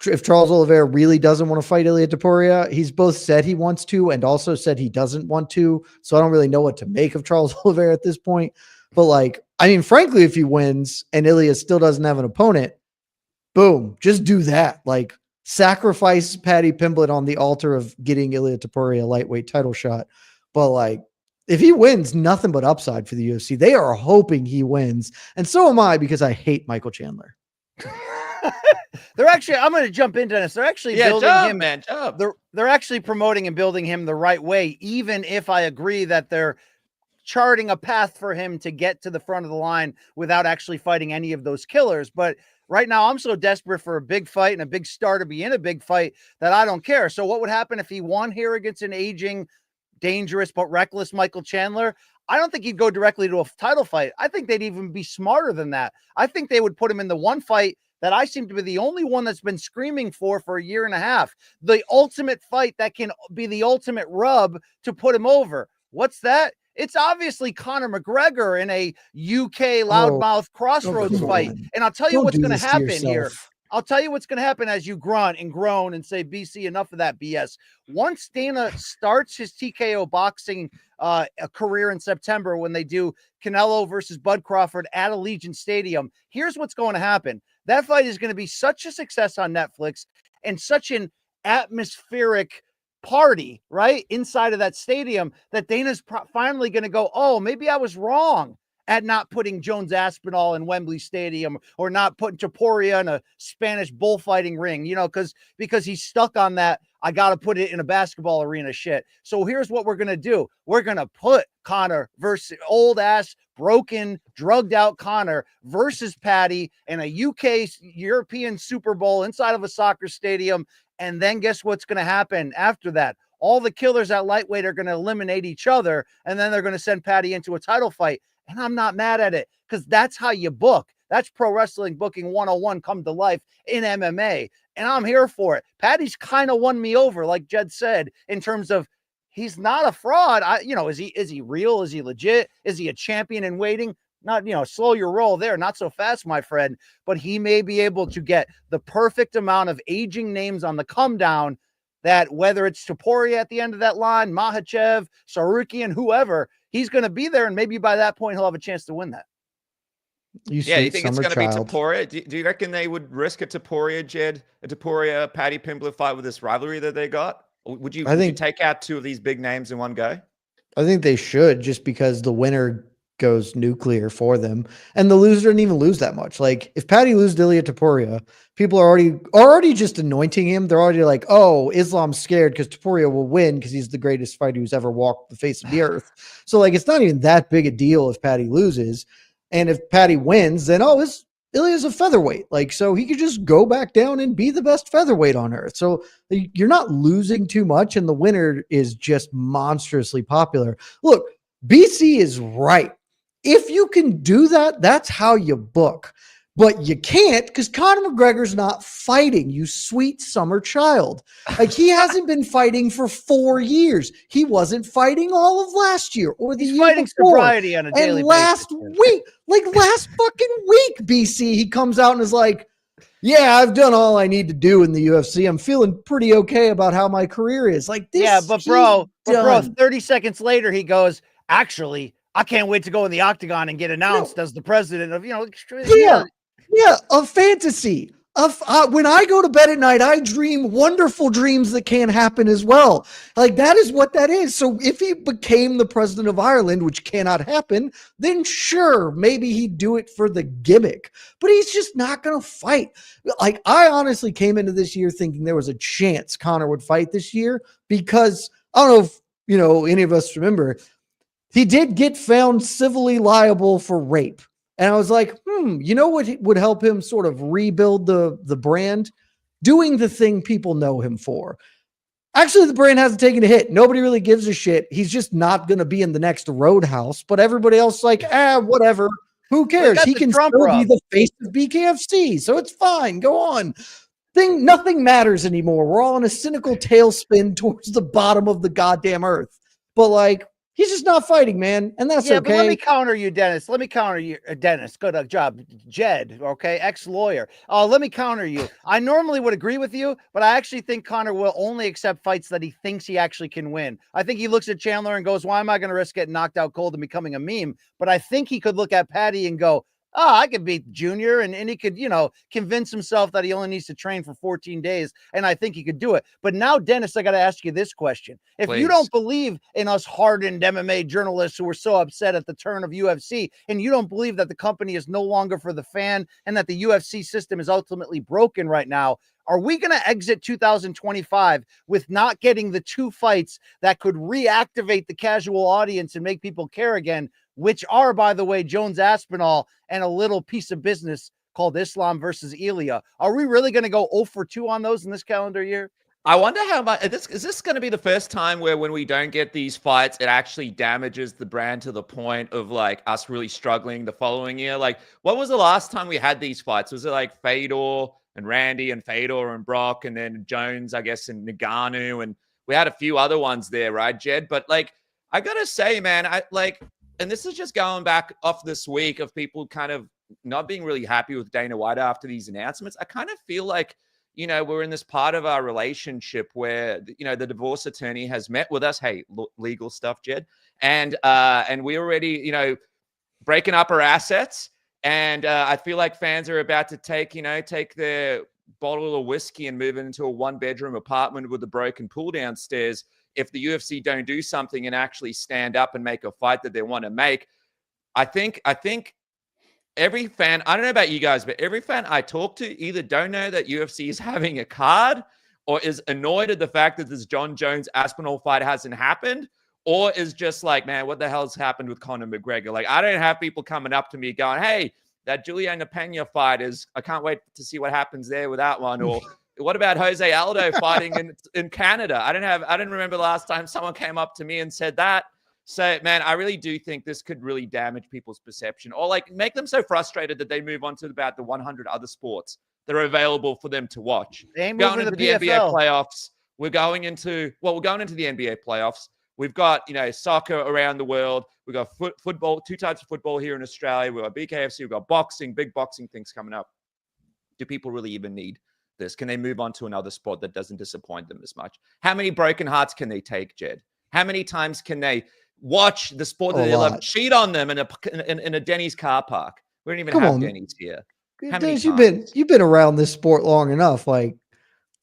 if Charles Oliveira really doesn't want to fight Ilia Topuria, he's both said he wants to and also said he doesn't want to. So I don't really know what to make of Charles Oliveira at this point. But like, I mean, frankly, if he wins and Ilia still doesn't have an opponent, boom, just do that. Like, sacrifice Paddy Pimblett on the altar of getting Ilia Topuria a lightweight title shot. But like, if he wins, nothing but upside for the UFC. They are hoping he wins. And so am I, because I hate Michael Chandler. They're actually, I'm going to jump into this. They're actually building him, man. They're actually promoting and building him the right way, even if I agree that they're charting a path for him to get to the front of the line without actually fighting any of those killers. But right now, I'm so desperate for a big fight and a big star to be in a big fight that I don't care. So what would happen if he won here against an aging, dangerous, but reckless Michael Chandler? I don't think he'd go directly to a title fight. I think they'd even be smarter than that. I think they would put him in the one fight that I seem to be the only one that's been screaming for a year and a half. The ultimate fight that can be the ultimate rub to put him over. What's that? It's obviously Conor McGregor in a UK loudmouth crossroads fight. And I'll tell you what's going to happen here. I'll tell you what's going to happen as you grunt and groan and say, BC, enough of that BS. Once Dana starts his TKO boxing a career in September, when they do Canelo versus Bud Crawford at Allegiant Stadium, here's what's going to happen. That fight is going to be such a success on Netflix and such an atmospheric party, right, inside of that stadium, that Dana's finally going to go, oh, maybe I was wrong at not putting Jones Aspinall in Wembley Stadium, or not putting Topuria in a Spanish bullfighting ring, you know, because he's stuck on that, I got to put it in a basketball arena shit. So here's what we're going to do. We're going to put Conor versus old ass, broken, drugged out Conor versus Paddy in a UK European Super Bowl inside of a soccer stadium. And then guess what's going to happen after that? All the killers at lightweight are going to eliminate each other, and then they're going to send Paddy into a title fight. And I'm not mad at it, because that's how you book. That's pro wrestling booking 101 come to life in MMA. And I'm here for it. Paddy's kind of won me over, like Jed said, in terms of he's not a fraud. Is he real? Is he legit? Is he a champion in waiting? Not, slow your roll there. Not so fast, my friend. But he may be able to get the perfect amount of aging names on the come down, that whether it's Topuria at the end of that line, Makhachev, Sarukian, whoever, he's going to be there, and maybe by that point he'll have a chance to win that. You think it's going to be Topuria? Do you reckon they would risk a Topuria, Jed, a Topuria Paddy Pimblett fight with this rivalry that they got? Would you take out two of these big names in one go? I think they should, just because the winner goes nuclear for them, and the loser didn't even lose that much. Like, if Paddy loses to Ilia Topuria, people are already just anointing him. They're already like, oh, Islam's scared because Topuria will win because he's the greatest fighter who's ever walked the face of the earth. So like, it's not even that big a deal if Paddy loses. And if Paddy wins, then Ilia's a featherweight. Like, so he could just go back down and be the best featherweight on earth. So you're not losing too much, and the winner is just monstrously popular. Look, BC is right. If you can do that, that's how you book. But you can't, because Conor McGregor's not fighting, you sweet summer child. Like, he hasn't been fighting for 4 years. He wasn't fighting all of last year or the year fighting before. Sobriety on a daily basis. Last fucking week, BC, he comes out and is like, yeah, I've done all I need to do in the UFC. I'm feeling pretty okay about how my career is. Like, this. Yeah, but bro, 30 seconds later, he goes, actually, I can't wait to go in the octagon and get announced as the president of, a fantasy. When I go to bed at night, I dream wonderful dreams that can't happen as well. Like, that is what that is. So if he became the president of Ireland, which cannot happen, then sure, maybe he'd do it for the gimmick. But he's just not going to fight. Like, I honestly came into this year thinking there was a chance Conor would fight this year because I don't know if, any of us remember, he did get found civilly liable for rape. And I was like, what would help him sort of rebuild the brand? Doing the thing people know him for. Actually, the brand hasn't taken a hit. Nobody really gives a shit. He's just not going to be in the next Roadhouse. But everybody else is like, whatever. Who cares? He can still be the face of BKFC. So it's fine. Go on. Nothing matters anymore. We're all in a cynical tailspin towards the bottom of the goddamn earth. But like, he's just not fighting, man. And that's okay. But let me counter you, Dennis. Let me counter you, Dennis. Good job. Jed, okay, ex-lawyer. Let me counter you. I normally would agree with you, but I actually think Conor will only accept fights that he thinks he actually can win. I think he looks at Chandler and goes, why am I going to risk getting knocked out cold and becoming a meme? But I think he could look at Patty and go, I could beat Junior, and he could, convince himself that he only needs to train for 14 days, and I think he could do it. But now, Dennis, I got to ask you this question. If you don't believe in us hardened MMA journalists who were so upset at the turn of UFC, and you don't believe that the company is no longer for the fan and that the UFC system is ultimately broken right now, are we going to exit 2025 with not getting the 2 fights that could reactivate the casual audience and make people care again, which are, by the way, Jones Aspinall and a little piece of business called Islam versus Elia? Are we really going to go 0 for 2 on those in this calendar year? I wonder how much is this going to be the first time where when we don't get these fights, it actually damages the brand to the point of like us really struggling the following year? Like, what was the last time we had these fights? Was it like Fedor and Randy and Fedor and Brock and then Jones, I guess, and Ngannou, and we had a few other ones there, right, Jed? But like, I gotta say, man, and this is just going back off this week of people kind of not being really happy with Dana White after these announcements. I kind of feel like, we're in this part of our relationship where, the divorce attorney has met with us. Hey, legal stuff, Jed. And we already, breaking up our assets. And I feel like fans are about to take their bottle of whiskey and move it into a 1-bedroom apartment with a broken pool downstairs if the UFC don't do something and actually stand up and make a fight that they want to make. I think every fan, I don't know about you guys, but every fan I talk to either don't know that UFC is having a card or is annoyed at the fact that this John Jones Aspinall fight hasn't happened, or is just like, man, what the hell's happened with Conor McGregor? Like, I don't have people coming up to me going, hey, that Juliana Pena fight I can't wait to see what happens there with that one. Or what about Jose Aldo fighting in Canada? I didn't remember the last time someone came up to me and said that. So, man, I really do think this could really damage people's perception or like make them so frustrated that they move on to about the 100 other sports that are available for them to watch. Going into the NBA playoffs, we're going into the NBA playoffs. We've got, soccer around the world. We've got football, 2 types of football here in Australia. We've got BKFC. We've got boxing, big boxing things coming up. Do people really even need this? Can they move on to another sport that doesn't disappoint them as much? How many broken hearts can they take, Jed? How many times can they watch the sport that they love cheat on them in a Denny's car park? We don't even have Denny's here. Dennis, you've been around this sport long enough. Like,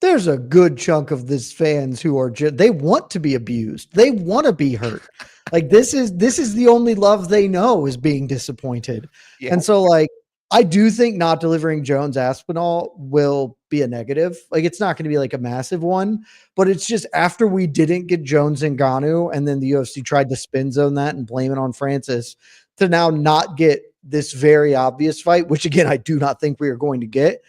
there's a good chunk of this fans who are they want to be abused. They want to be hurt. Like, this is the only love they know is being disappointed. Yeah. And so, like, I do think not delivering Jones Aspinall will be a negative. Like, it's not going to be like a massive one, but it's just after we didn't get Jones and Ngannou, and then the UFC tried to spin zone that and blame it on Francis, to now not get this very obvious fight, which again, I do not think we are going to get.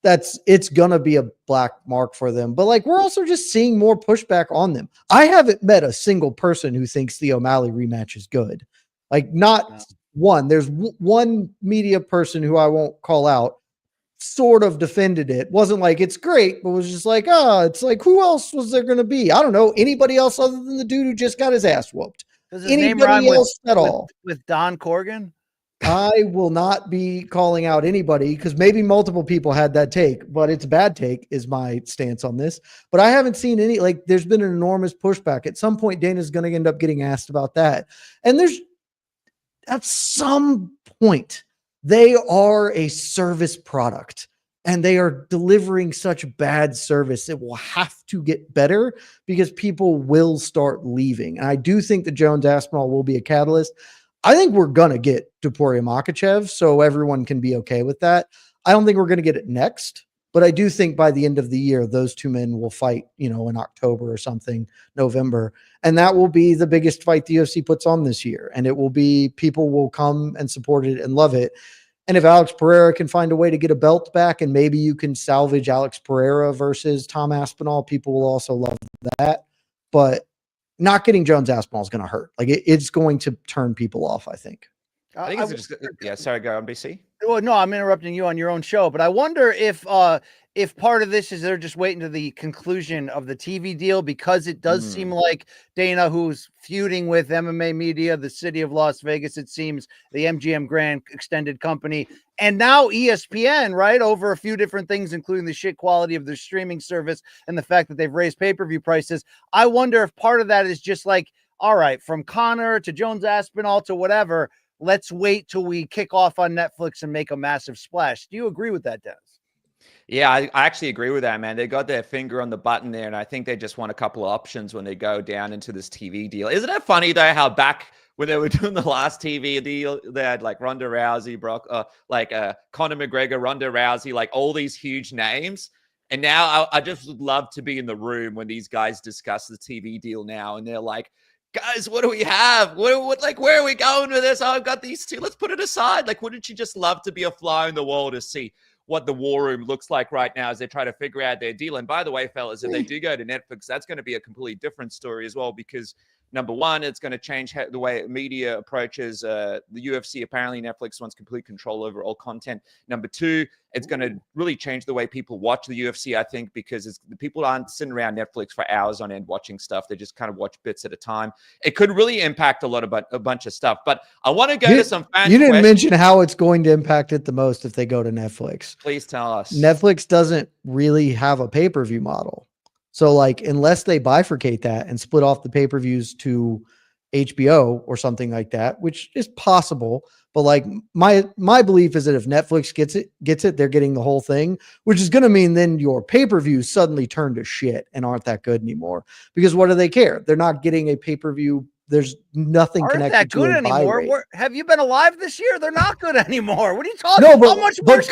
It's going to be a black mark for them. But like, we're also just seeing more pushback on them. I haven't met a single person who thinks the O'Malley rematch is good. Like, not one. There's one media person who I won't call out sort of defended it. Wasn't like it's great, but was just like, it's like, who else was there going to be? I don't know. Anybody else other than the dude who just got his ass whooped. Does his name rhyme with Don Corgan? I will not be calling out anybody because maybe multiple people had that take, but it's a bad take is my stance on this. But I haven't seen any, like, there's been an enormous pushback. At some point, Dana's going to end up getting asked about that. And at some point, they are a service product. and they are delivering such bad service. It will have to get better because people will start leaving. And I do think the Jones Aspinall will be a catalyst. I think we're going to get Topuria Makachev, so everyone can be okay with that. I don't think we're going to get it next, but I do think by the end of the year, those two men will fight, in October or something, November. And that will be the biggest fight the UFC puts on this year. And it will be, people will come and support it and love it. And if Alex Pereira can find a way to get a belt back, and maybe you can salvage Alex Pereira versus Tom Aspinall, people will also love that. But not getting Jones Aspinall is going to hurt. Like it's going to turn people off, I think. I think it's just, sorry, go on, BC. Well, no, I'm interrupting you on your own show, but I wonder if part of this is they're just waiting to the conclusion of the TV deal, because it does seem like Dana, who's feuding with MMA Media, the city of Las Vegas, it seems, the MGM Grand Extended Company, and now ESPN, right, over a few different things, including the shit quality of their streaming service and the fact that they've raised pay-per-view prices. I wonder if part of that is just like, all right, from Connor to Jones Aspinall to whatever, let's wait till we kick off on Netflix and make a massive splash. Do you agree with that, Dennis? Yeah, I actually agree with that, man. They got their finger on the button there, and I think they just want a couple of options when they go down into this TV deal. Isn't it funny, though, how back when they were doing the last TV deal, they had like Ronda Rousey, Conor McGregor, Ronda Rousey, like all these huge names. And now I just would love to be in the room when these guys discuss the TV deal now, and they're like, guys, what do we have? Where are we going with this? Oh, I've got these two. Let's put it aside. Like, wouldn't you just love to be a fly in the wall to see what the war room looks like right now as they try to figure out their deal? And by the way, fellas, if they do go to Netflix, that's going to be a completely different story as well, because number one, it's going to change the way media approaches the UFC. Apparently, Netflix wants complete control over all content. Number two, it's going to really change the way people watch the UFC, I think, because the people aren't sitting around Netflix for hours on end watching stuff. They just kind of watch bits at a time. It could really impact a bunch of stuff. But I want to go to some fan You didn't mention how it's going to impact it the most if they go to Netflix. Please tell us. Netflix doesn't really have a pay-per-view model. So like, unless they bifurcate that and split off the pay-per-views to HBO or something like that, which is possible, but like my belief is that if Netflix gets it, they're getting the whole thing, which is going to mean then your pay-per-views suddenly turn to shit and aren't that good anymore. Because what do they care? They're not getting a pay-per-view. There's nothing connected that good to anymore. Have you been alive this year? They're not good anymore. What are you talking about? No, but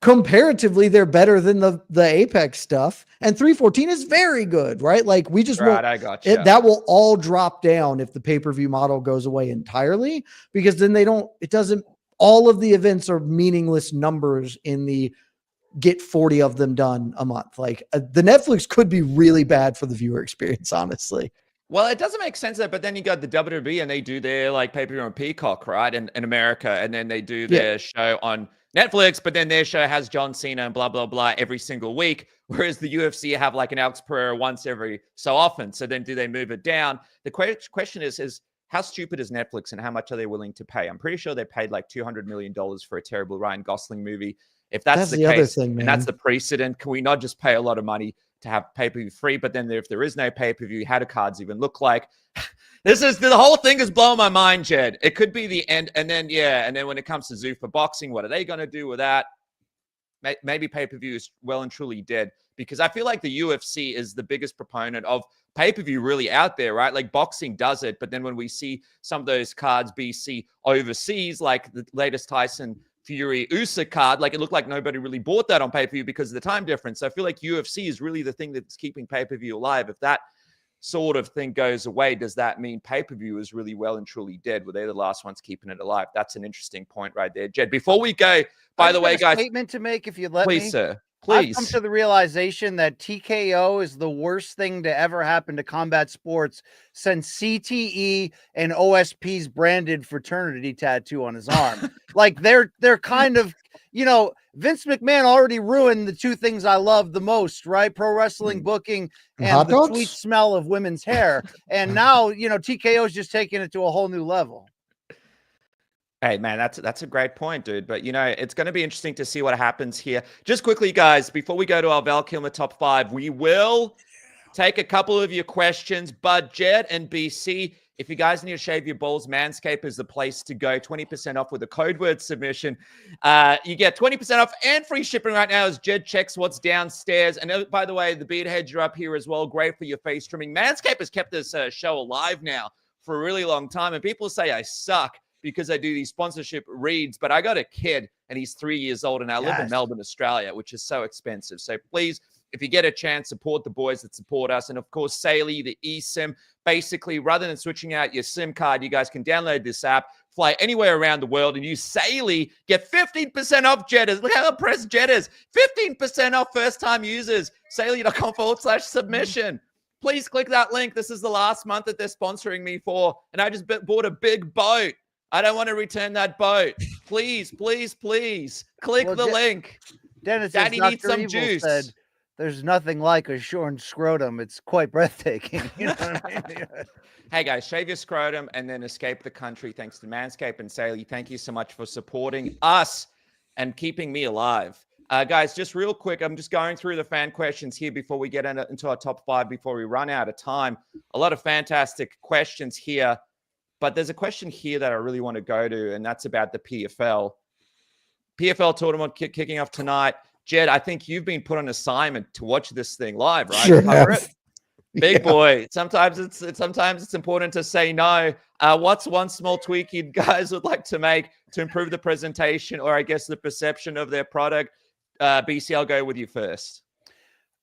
comparatively, they're better than the Apex stuff, and 314 is very good, right? Like we just right, I got you. That will all drop down if the pay-per-view model goes away entirely, because then all of the events are meaningless numbers in the get 40 of them done a month. Like the Netflix could be really bad for the viewer experience, honestly. Well, it doesn't make sense, but then you got the WWE and they do their like pay-per-view on Peacock, right? In America, and then they do their show on Netflix, but then their show has John Cena and blah, blah, blah every single week, whereas the UFC have like an Alex Pereira once every so often. So then do they move it down? The question is how stupid is Netflix and how much are they willing to pay? I'm pretty sure they paid like $200 million for a terrible Ryan Gosling movie. If that's the case, other thing, and that's the precedent, can we not just pay a lot of money to have pay-per-view free? But then if there is no pay-per-view, how do cards even look like? The whole thing is blowing my mind, Jed. It could be the end. And then when it comes to Zuffa boxing, what are they going to do with that? Maybe pay-per-view is well and truly dead, because I feel like the UFC is the biggest proponent of pay-per-view really out there, right? Like boxing does it, but then when we see some of those cards BC overseas, like the latest Tyson Fury Usyk card, like it looked like nobody really bought that on pay-per-view because of the time difference. So I feel like UFC is really the thing that's keeping pay-per-view alive. If that sort of thing goes away, does that mean pay-per-view is really well and truly dead? Were they the last ones keeping it alive? That's an interesting point right there, Jed. Before we go, by the way, guys, statement to make, if you'd let me. Please, sir. Please. I've come to the realization that TKO is the worst thing to ever happen to combat sports since CTE and OSP's branded fraternity tattoo on his arm. Like they're kind of, Vince McMahon already ruined the two things I love the most, right? Pro wrestling booking and the sweet smell of women's hair. And now, TKO is just taking it to a whole new level. Hey, man, that's a great point, dude. But, it's going to be interesting to see what happens here. Just quickly, guys, before we go to our Val Kilmer top 5, we will take a couple of your questions. But Jed and BC, If you guys need to shave your balls, Manscaped is the place to go. 20% off with a code word submission. You get 20% off and free shipping right now as Jed checks what's downstairs. And by the way, the beard heads are up here as well. Great for your face trimming. Manscaped has kept this show alive now for a really long time. And people say I suck because I do these sponsorship reads, but I got a kid and he's 3 years old and I live in Melbourne, Australia, which is so expensive. So please, if you get a chance, support the boys that support us. And of course, Saley, the eSIM. Basically, rather than switching out your SIM card, you guys can download this app, fly anywhere around the world, and use Saley. Get 15% off Jedders. Look how impressed Jed is. 15% off first-time users. Saley.com/submission. Please click that link. This is the last month that they're sponsoring me for, and I just bought a big boat. I don't want to return that boat. Please, please, please click the link. Dennis, Daddy needs some juice. Said, there's nothing like a shorn scrotum. It's quite breathtaking. You know what I mean? Hey, guys, shave your scrotum and then escape the country thanks to Manscaped and Saley. Thank you so much for supporting us and keeping me alive. Guys, just real quick, I'm just going through the fan questions here before we get into our top 5 before we run out of time. A lot of fantastic questions here. But there's a question here that I really want to go to, and that's about the PFL. PFL tournament kicking off tonight. Jed, I think you've been put on assignment to watch this thing live, right? Sure. Big boy. Sometimes it's important to say no. What's one small tweak you guys would like to make to improve the presentation or I guess the perception of their product? BC, I'll go with you first.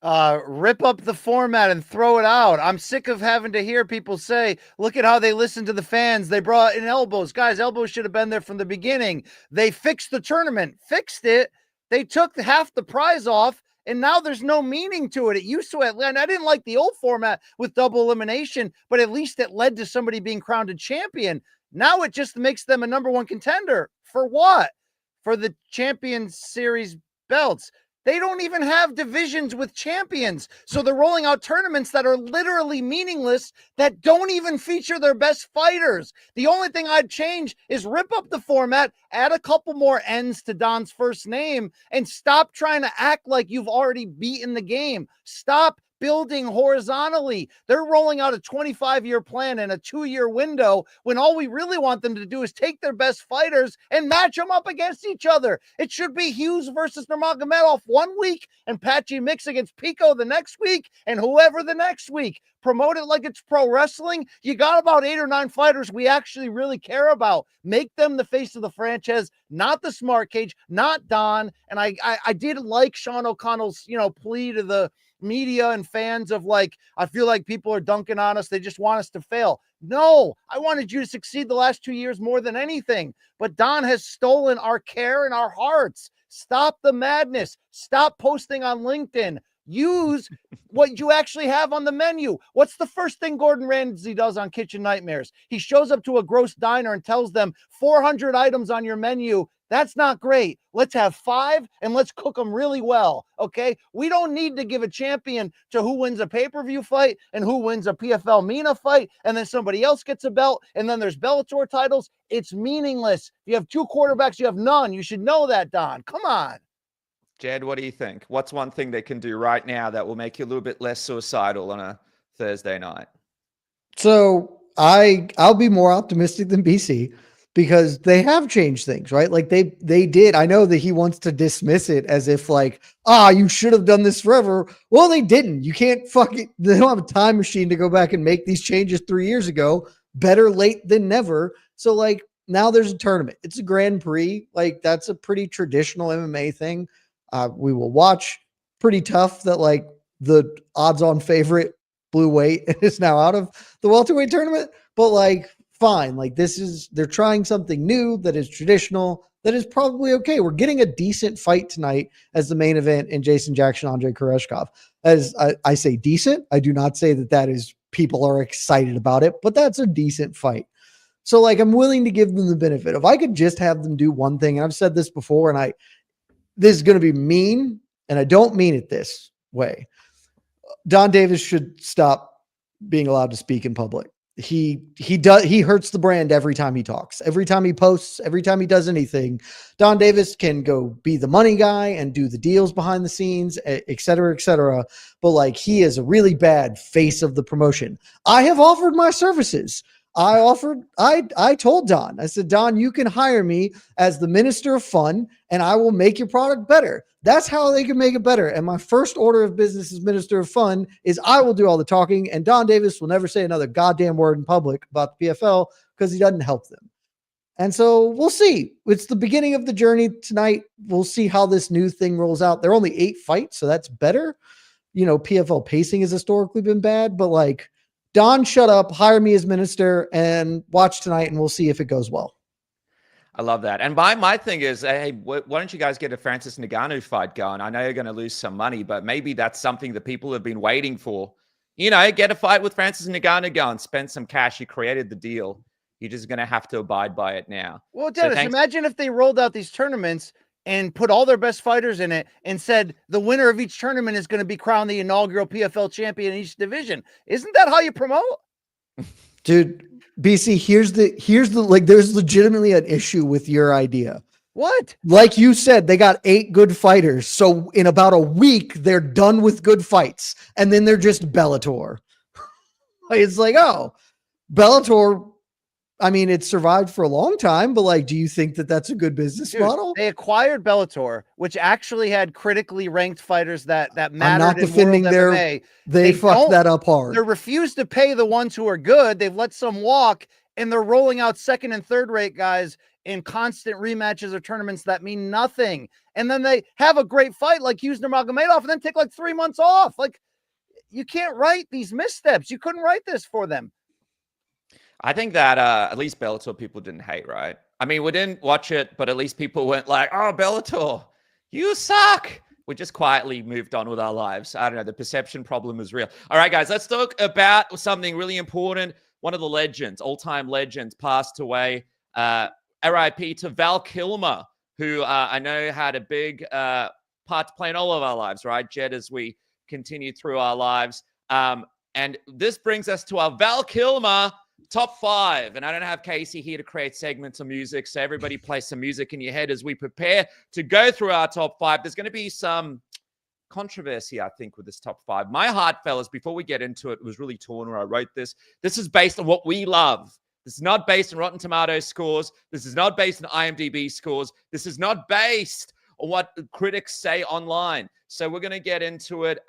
Rip up the format and throw it out. I'm sick of having to hear people say, look at how they listen to the fans. They brought in elbows. Guys, elbows should have been there from the beginning. They fixed the tournament, fixed it. They took half the prize off, and now there's no meaning to it. It used to, and I didn't like the old format with double elimination, but at least it led to somebody being crowned a champion. Now it just makes them a #1 contender. For what? For the Champions Series belts. They don't even have divisions with champions. So they're rolling out tournaments that are literally meaningless, that don't even feature their best fighters. The only thing I'd change is rip up the format, add a couple more N's to Don's first name, and stop trying to act like you've already beaten the game. Stop building horizontally. They're rolling out a 25-year plan in a 2-year window when all we really want them to do is take their best fighters and match them up against each other. It should be Hughes versus Nurmagomedov one week and Patchy Mix against Pico the next week and whoever the next week. Promote it like it's pro wrestling. You got about 8 or 9 fighters we actually really care about. Make them the face of the franchise, not the smart cage, not Don. And I did like Sean O'Connell's, plea to the media and fans of like, I feel like people are dunking on us. They just want us to fail. No, I wanted you to succeed the last 2 years more than anything. But Don has stolen our care and our hearts. Stop the madness. Stop posting on LinkedIn. Use what you actually have on the menu. What's the first thing Gordon Ramsay does on Kitchen Nightmares? He shows up to a gross diner and tells them 400 items on your menu. That's not great. Let's have 5 and let's cook them really well. Okay. We don't need to give a champion to who wins a pay-per-view fight and who wins a PFL MENA fight. And then somebody else gets a belt. And then there's Bellator titles. It's meaningless. If you have 2 quarterbacks, you have none. You should know that, Don. Come on. Jed, what do you think? What's one thing they can do right now that will make you a little bit less suicidal on a Thursday night? So I'll be more optimistic than BC because they have changed things, right? Like they did. I know that he wants to dismiss it as if like, you should have done this forever. Well, they didn't. You can't they don't have a time machine to go back and make these changes 3 years ago. Better late than never. So like now there's a tournament. It's a Grand Prix. Like that's a pretty traditional MMA thing. We will watch. Pretty tough that like the odds-on favorite blue weight is now out of the welterweight tournament, but like fine. Like they're trying something new that is traditional, that is probably okay. We're getting a decent fight tonight as the main event in Jason Jackson, Andrei Koreshkov. As I say decent, I do not say that is people are excited about it, but that's a decent fight. So like I'm willing to give them the benefit. If I could just have them do one thing, and I've said this before, and this is going to be mean, and I don't mean it this way. Don Davis should stop being allowed to speak in public. He hurts the brand every time he talks, every time he posts, every time he does anything. Don Davis can go be the money guy and do the deals behind the scenes, et cetera, et cetera. But like he is a really bad face of the promotion. I have offered my services. I told Don, I said, Don, you can hire me as the Minister of Fun and I will make your product better. That's how they can make it better. And my first order of business as Minister of Fun is I will do all the talking and Don Davis will never say another goddamn word in public about the PFL because he doesn't help them. And so we'll see. It's the beginning of the journey tonight. We'll see how this new thing rolls out. There are only 8 fights, so that's better. You know, PFL pacing has historically been bad, but like, Don, shut up, hire me as minister and watch tonight and we'll see if it goes well. I love that. And my thing is, hey, why don't you guys get a Francis Ngannou fight going? I know you're going to lose some money, but maybe that's something that people have been waiting for. You know, get a fight with Francis Ngannou going, spend some cash. You created the deal. You're just going to have to abide by it now. Well, Dennis, imagine if they rolled out these tournaments and put all their best fighters in it and said the winner of each tournament is going to be crowned the inaugural PFL champion in each division. Isn't that how you promote? Dude, BC, here's the like, there's legitimately an issue with your idea. What? Like you said, they got 8 good fighters. So in about a week, they're done with good fights. And then they're just Bellator. It's like, oh, Bellator, I mean, it survived for a long time, but like, do you think that that's a good business model? They acquired Bellator, which actually had critically ranked fighters that mattered. I'm not defending their MMA. They fucked that up hard. They refused to pay the ones who are good. They've let some walk, and they're rolling out second and third rate guys in constant rematches or tournaments that mean nothing. And then they have a great fight like Husner Magomedov and then take like 3 months off. Like, you can't write these missteps. You couldn't write this for them. I think that at least Bellator people didn't hate, right? I mean, we didn't watch it, but at least people weren't like, oh, Bellator, you suck. We just quietly moved on with our lives. I don't know. The perception problem is real. All right, guys, let's talk about something really important. One of the legends, all-time legends, passed away. RIP to Val Kilmer, who I know had a big part to play in all of our lives, right, Jed, as we continue through our lives. And this brings us to our Val Kilmer Top 5. And I don't have Casey here to create segments of music, so everybody play some music in your head as we prepare to go through our top 5. There's going to be some controversy, I think, with this top 5. My heart, fellas, before we get into it, was really torn when I wrote this. This is based on what we love. This is not based on Rotten Tomatoes scores. This is not based on IMDb scores. This is not based on what critics say online. So we're going to get into it.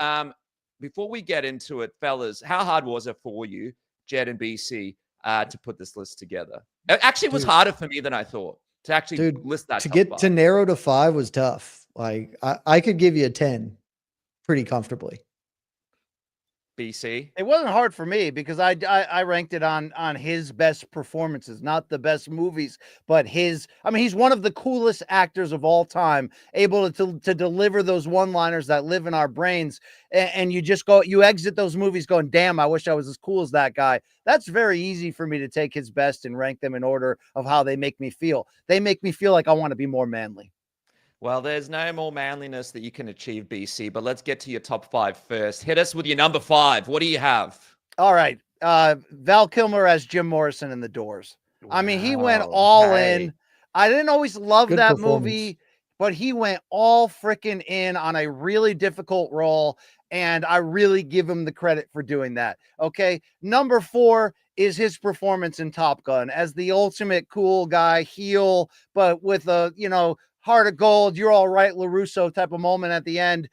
Before we get into it, fellas, how hard was it for you, Jed and BC, to put this list together? It actually was harder for me than I thought to actually list that. To narrow to 5 was tough. Like I could give you a 10 pretty comfortably. BC, it wasn't hard for me because I ranked it on his best performances, not the best movies, but his. I mean, he's one of the coolest actors of all time, able to deliver those one-liners that live in our brains, and you just you exit those movies going, damn, I wish I was as cool as that guy. That's very easy for me to take his best and rank them in order of how they make me feel. They make me feel like I want to be more manly. Well, there's no more manliness that you can achieve, BC, but let's get to your top 5 first. Hit us with your number 5. What do you have? All right. Val Kilmer as Jim Morrison in The Doors. Wow. I mean, he went all in. I didn't always love that movie, but he went all freaking in on a really difficult role, and I really give him the credit for doing that. Okay. Number 4 is his performance in Top Gun as the ultimate cool guy, heel, but with a, heart of gold, you're all right, LaRusso type of moment at the end.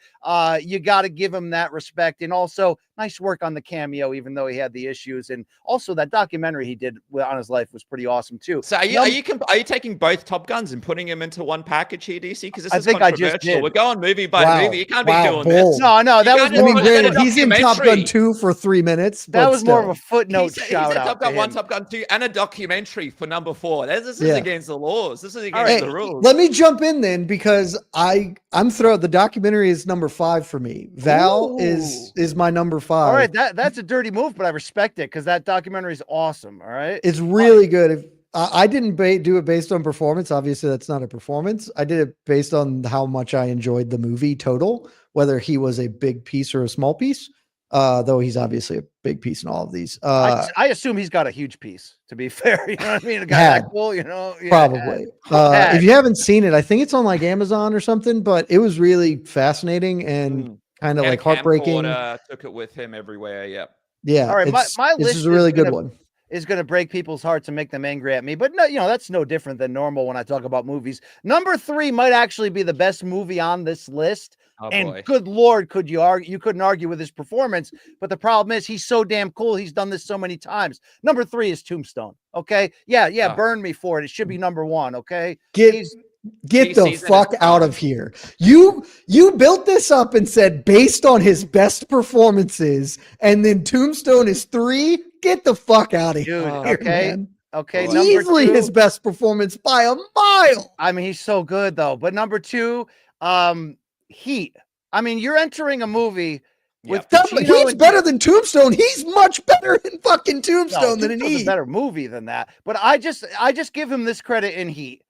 You got to give him that respect. And also nice work on the cameo, even though he had the issues. And also that documentary he did on his life was pretty awesome too. So are you taking both Top Guns and putting them into one package here, DC? Because this is controversial. I just did. We're going movie by movie. You can't be doing this. No, that was more granted, he's in Top Gun 2 for 3 minutes. That was more of a footnote shout out. Top Gun 1, Top Gun 2, and a documentary for number 4. This is against the laws. This is against the rules. Let me jump in then, because I'm thrilled. The documentary is number 5 for me. Val is my number 5. All right, that's a dirty move, but I respect it because that documentary is awesome. All right, it's really good. I didn't do it based on performance. Obviously, that's not a performance. I did it based on how much I enjoyed the movie total, whether he was a big piece or a small piece. Though he's obviously a big piece in all of these. I assume he's got a huge piece, to be fair. You know what I mean? A guy that cool, probably. If you haven't seen it, I think it's on like Amazon or something, but it was really fascinating and kind of like heartbreaking. Took it with him everywhere. Yep. Yeah. All right. My list is a really good one. is going to break people's hearts and make them angry at me. But no, that's no different than normal when I talk about movies. Number 3 might actually be the best movie on this list. Oh, and boy. Good Lord, could you argue? You couldn't argue with his performance. But the problem is he's so damn cool. He's done this so many times. Number 3 is Tombstone. Okay. Yeah. Burn me for it. It should be number 1. Okay. Get the fuck out of here. You built this up and said based on his best performances, and then Tombstone is 3. Get the fuck out of here. Okay. Man. Okay. Easily his best performance by a mile. I mean, he's so good though. But number 2, Heat. I mean, you're entering a movie with he's better than Tombstone. He's much better in fucking Tombstone than in Heat. A better movie than that. But I just give him this credit in Heat.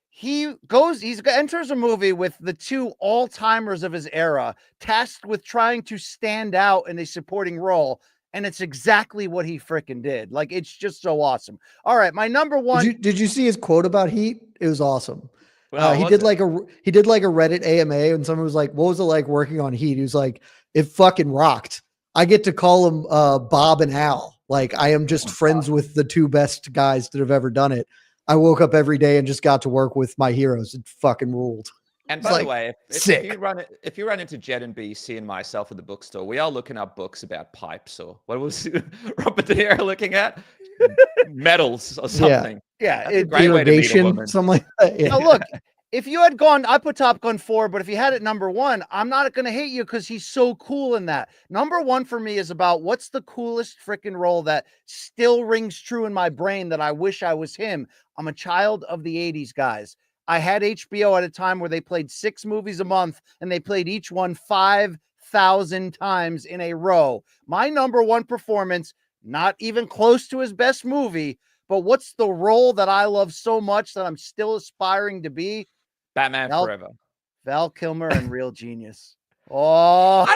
He enters a movie with the 2 all-timers of his era, tasked with trying to stand out in a supporting role, and it's exactly what he freaking did. Like, it's just so awesome. All right, my number 1. Did you see his quote about Heat? It was awesome. He did like a Reddit AMA, and someone was like, "What was it like working on Heat?" He was like, "It fucking rocked. I get to call him Bob and Al. Like, I am just friends with the 2 best guys that have ever done it. I woke up every day and just got to work with my heroes. It fucking ruled." And by the way, if you run into Jed and BC and myself at the bookstore, we are looking up books about pipes, or what was Robert De Niro looking at? Metals or something. Yeah, it's a great way to meet a woman. Something like that. Yeah. Now look, if you had gone, I put Top Gun 4, but if you had it number 1, I'm not going to hate you because he's so cool in that. Number 1 for me is about what's the coolest freaking role that still rings true in my brain that I wish I was him. I'm a child of the 80s, guys. I had HBO at a time where they played 6 movies a month, and they played each one 5,000 times in a row. My number 1 performance, not even close to his best movie, but what's the role that I love so much that I'm still aspiring to be? Batman Forever. Val Kilmer and Real Genius. What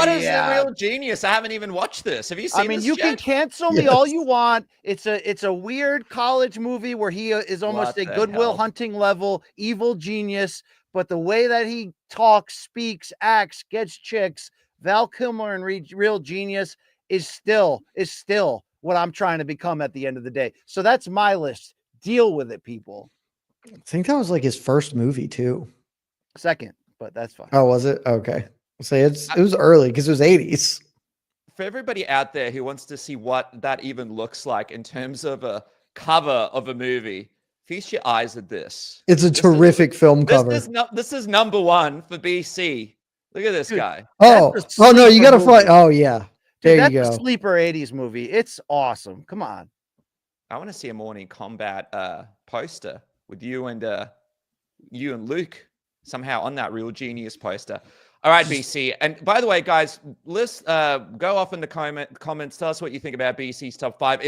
is the Real Genius? I haven't even watched this. Have you seen this? I mean, you can cancel me all you want. It's a weird college movie where he is almost a Goodwill Hunting level evil genius, but the way that he talks, speaks, acts, gets chicks, Val Kilmer and Real Genius is still what I'm trying to become at the end of the day. So that's my list. Deal with it, people. I think that was like his first movie too. Second, but that's fine. Oh, was it? Okay. So it was early because it was 80s. For everybody out there who wants to see what that even looks like in terms of a cover of a movie, feast your eyes at this. It's a terrific film cover. This is number 1 for BC. Look at this guy. Oh no, you got to find. Oh yeah. There you go. That's a sleeper 80s movie. It's awesome. Come on. I want to see a Morning Combat poster with you and Luke somehow on that Real Genius poster. All right, BC. And by the way, guys, go off in the comments. Tell us what you think about BC's top 5.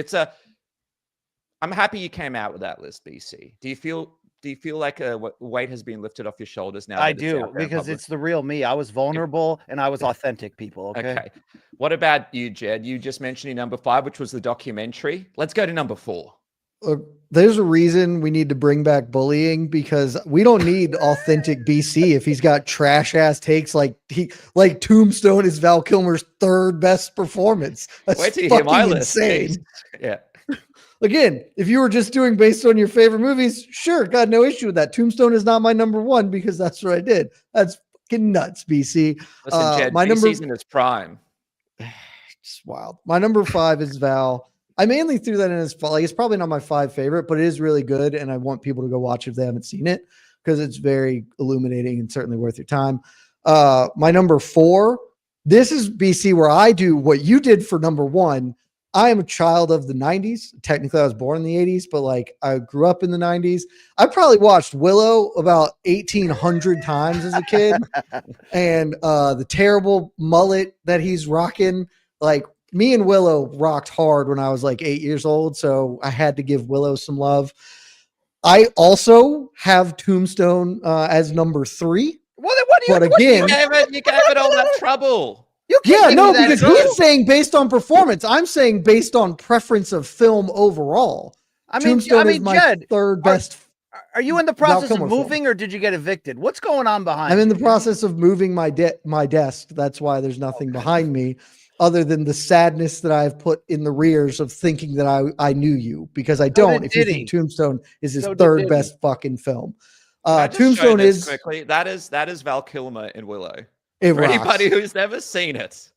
I'm happy you came out with that list, BC. Do you feel like weight has been lifted off your shoulders now? I do, because it's the real me. I was vulnerable and I was authentic, people. Okay. What about you, Jed? You just mentioned your number 5, which was the documentary. Let's go to number 4. There's a reason we need to bring back bullying, because we don't need authentic BC if he's got trash ass takes like Tombstone is Val Kilmer's 3rd best performance. That's Wait till you hear my list. Insane. Yeah. Again, if you were just doing based on your favorite movies, sure, got no issue with that. Tombstone is not my number 1 because that's what I did. That's fucking nuts, BC. Listen, Jed, my BC's in his prime. It's wild. My number 5 is Val. I mainly threw that in as it's probably not my 5 favorite, but it is really good, and I want people to go watch if they haven't seen it because it's very illuminating and certainly worth your time. My number 4, this is BC where I do what you did for number 1. I am a child of the 90s. Technically, I was born in the 80s, but I grew up in the 90s. I probably watched Willow about 1,800 times as a kid, and the terrible mullet that he's rocking, me and Willow rocked hard when I was 8 years old, so I had to give Willow some love. I also have Tombstone as number 3. What do you? But again, you gave it all that trouble. Because he's saying based on performance. I'm saying based on preference of film overall. Tombstone is my Jed, 3rd best. Are you in the process of moving, or did you get evicted? What's going on behind? I'm in the process of moving my desk. That's why there's nothing behind me. other than the sadness that I've put in the rears of thinking that I knew you, because I don't. If you think Tombstone is his third best fucking film. Tombstone is quickly. That is Val Kilmer in Willow. For anybody who's never seen it,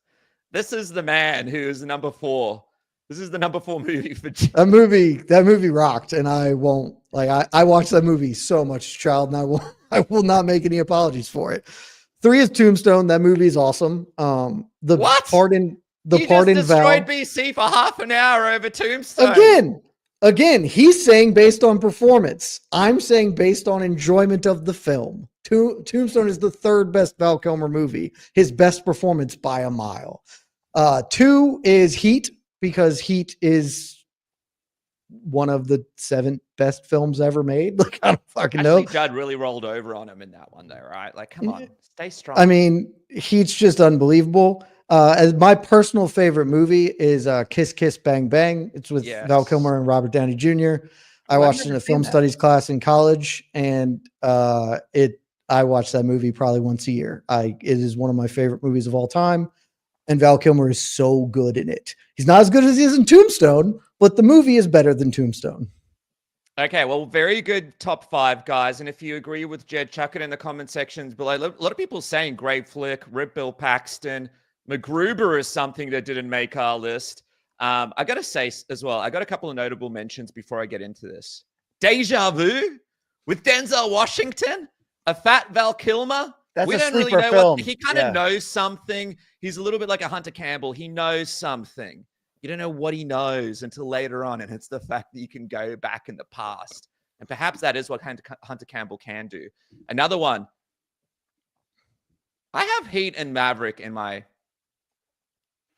this is the man who's number 4. This is the number 4 movie for that movie rocked, and I won't I watched that movie so much, child, and I will not make any apologies for it. 3 is Tombstone. That movie is awesome. The part in Val destroyed BC for half an hour over Tombstone. Again, he's saying based on performance. I'm saying based on enjoyment of the film. Tombstone is the 3rd best Val Kilmer movie. His best performance by a mile. 2 is Heat, because Heat is one of the 7 best films ever made. Like, I don't fucking know. Judd really rolled over on him in that one, though, right? Like, come on, stay strong. I mean, Heat's just unbelievable. As my personal favorite movie is Kiss Kiss Bang Bang. It's with Val Kilmer and Robert Downey Jr. I watched it in a film studies class in college, and I watch that movie probably once a year. It is one of my favorite movies of all time, and Val Kilmer is so good in it. He's not as good as he is in Tombstone, but the movie is better than Tombstone. Okay, well, very good top 5, guys. And if you agree with Jed, chuck it in the comment sections below. A lot of people saying great flick, Rip Bill Paxton, MacGruber is something that didn't make our list. I got to say as well, I got a couple of notable mentions before I get into this. Deja Vu with Denzel Washington, a fat Val Kilmer. We don't really know what he kind of knows something. He's a little bit like a Hunter Campbell. He knows something. You don't know what he knows until later on, and it's the fact that you can go back in the past. And perhaps that is what Hunter Campbell can do. Another one. I have Heat and Maverick in my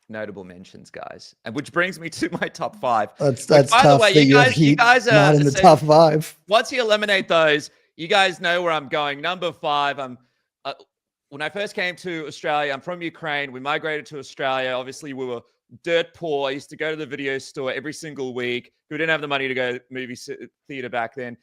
notable mentions, guys, and which brings me to my top 5. That's by tough. The way, you guys are not in the top 5. Once you eliminate those, you guys know where I'm going. Number 5. When I first came to Australia, I'm from Ukraine. We migrated to Australia. Obviously, we were dirt poor. I used to go to the video store every single week. We didn't have the money to go to movie theater back then,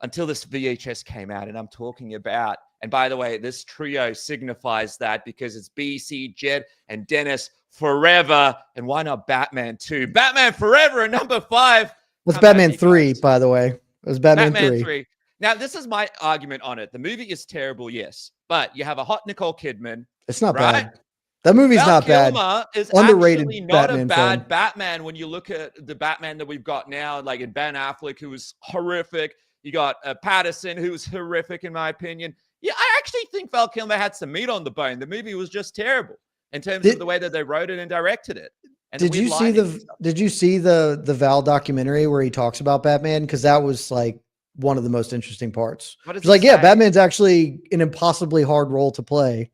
until this VHS came out. And I'm talking about, and by the way, this trio signifies that because it's BC, Jed, and Dennis forever. And why not Batman 2? Batman Forever at number 5. What's Batman 3, by the way? It was Batman 3. Now, this is my argument on it. The movie is terrible, yes. But you have a hot Nicole Kidman. It's not bad. That movie's not bad. Kilmer is underrated. Actually not Batman a bad film. Batman when you look at the Batman that we've got now, like in Ben Affleck, who was horrific. You got Patterson, who was horrific, in my opinion. Yeah, I actually think Val Kilmer had some meat on the bone. The movie was just terrible in terms of the way that they wrote it and directed it. And did you see the Val documentary where he talks about Batman? Because that was like one of the most interesting parts. It's like, yeah, Batman's actually an impossibly hard role to play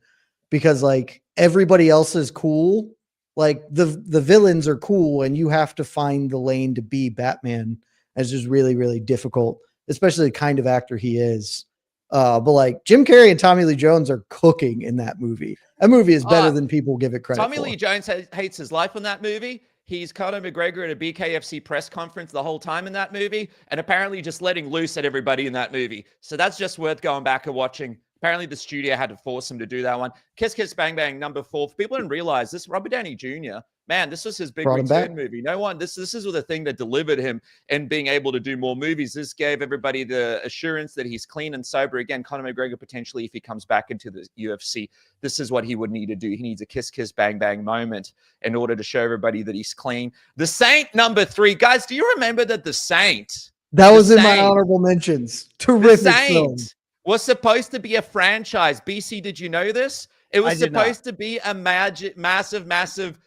because like everybody else is cool. Like the villains are cool and you have to find the lane to be Batman. It's just really, really difficult, especially the kind of actor he is. But like Jim Carrey and Tommy Lee Jones are cooking in that movie. That movie is better than people give it credit Tommy for. Lee Jones hates his life in that movie. He's Conor McGregor at a BKFC press conference the whole time in that movie, and apparently just letting loose at everybody in that movie. So that's just worth going back and watching. Apparently the studio had to force him to do that one. Kiss Kiss Bang Bang, number 4. People didn't realize this. Robert Downey Jr., man, this was his big return movie. No one, this is the thing that delivered him and being able to do more movies. This gave everybody the assurance that he's clean and sober. Again, Conor McGregor, potentially, if he comes back into the UFC, this is what he would need to do. He needs a kiss, kiss, bang, bang moment in order to show everybody that he's clean. The Saint, number 3. Guys, do you remember that The Saint? That was in my honorable mentions. Terrific film. Was supposed to be a franchise. BC, did you know this? It was supposed to be a massive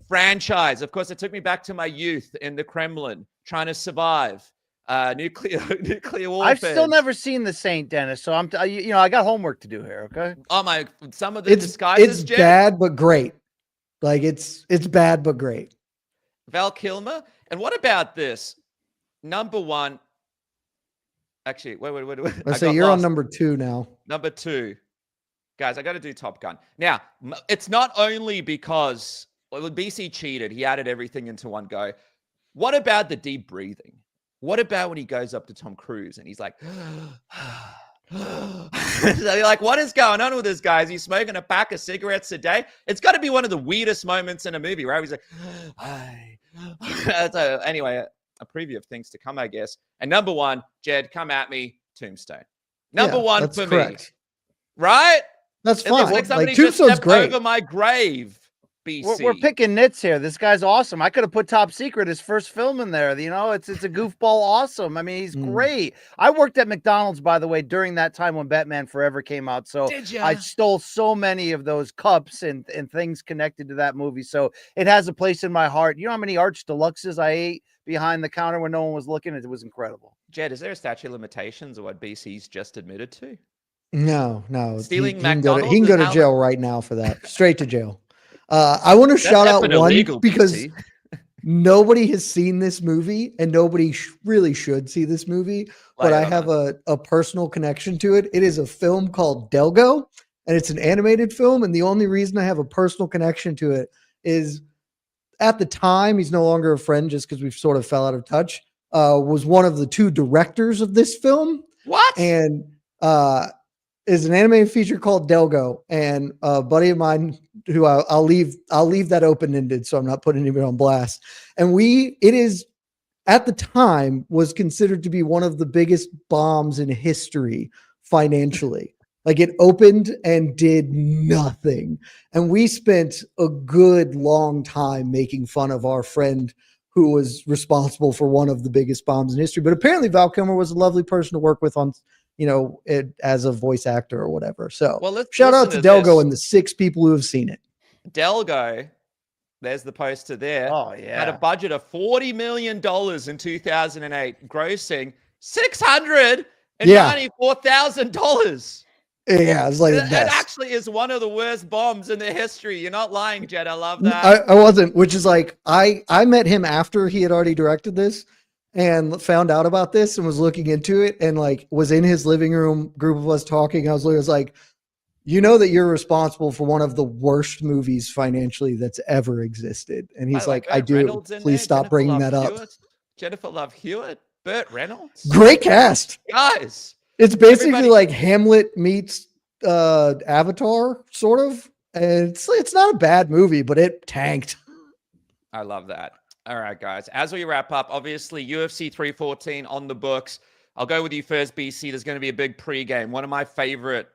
franchise. Of course, it took me back to my youth in the Kremlin, trying to survive nuclear warfare. I've still never seen The Saint, Dennis. So I got homework to do here. Okay. Oh my! Some of the disguises. It's bad but great. Like it's bad but great. Val Kilmer. And what about this? Number 1. Actually, wait. Let's say you're on number 2 now. Number 2. Guys, I got to do Top Gun. Now, it's not only because BC cheated. He added everything into one go. What about the deep breathing? What about when he goes up to Tom Cruise and he's like, So you're like, what is going on with this guy? Is he smoking a pack of cigarettes a day? It's got to be one of the weirdest moments in a movie, right? He's like, hi. So anyway, a preview of things to come, I guess. And number one, Jed, come at me, Tombstone. Number one for me. Right? That's It fine. looks like somebody Tombstone's just stepped great. over my grave. BC. We're picking nits here. This guy's awesome. I could have put Top Secret, his first film, in there. You know, it's a goofball awesome. I mean, he's great. I worked at McDonald's, by the way, during that time when Batman Forever came out. So I stole so many of those cups and things connected to that movie. So it has a place in my heart. You know how many Arch Deluxes I ate behind the counter when no one was looking? It was incredible. Jed, is there a statute of limitations of what BC's just admitted to? No. Stealing he can go to jail right now for that. Straight to jail. I want to shout out one because nobody has seen this movie and nobody really should see this movie, but I have a personal connection to it. It is a film called Delgo, and it's an animated film. And the only reason I have a personal connection to it is at the time, he's no longer a friend just because we've sort of fell out of touch, was one of the two directors of this film. What? And is an animated feature called Delgo, and a buddy of mine who I'll leave that open-ended so I'm not putting anybody on blast. And it is at the time was considered to be one of the biggest bombs in history financially. Like it opened and did nothing. And we spent a good long time making fun of our friend who was responsible for one of the biggest bombs in history. But apparently Val Kilmer was a lovely person to work with on, as a voice actor or whatever. So shout out to Delgo and the 6 people who have seen it. Delgo, there's the poster there. Oh, yeah. Had a budget of $40 million in 2008, grossing $694,000. Yeah, it's like it actually is one of the worst bombs in the history. You're not lying, Jed. I love that. I wasn't, which is like, I met him after he had already directed this and found out about this and was looking into it and like was in his living room, group of us talking. I was like, you know that you're responsible for one of the worst movies financially that's ever existed. And he's like, I do. Reynolds please stop bringing that up. Jennifer Love Hewitt, Burt Reynolds. Great cast. Guys. It's basically like Hamlet meets Avatar, sort of. And it's not a bad movie, but it tanked. I love that. All right, guys. As we wrap up, obviously UFC 314 on the books. I'll go with you first, BC. There's going to be a big pregame. One of my favorite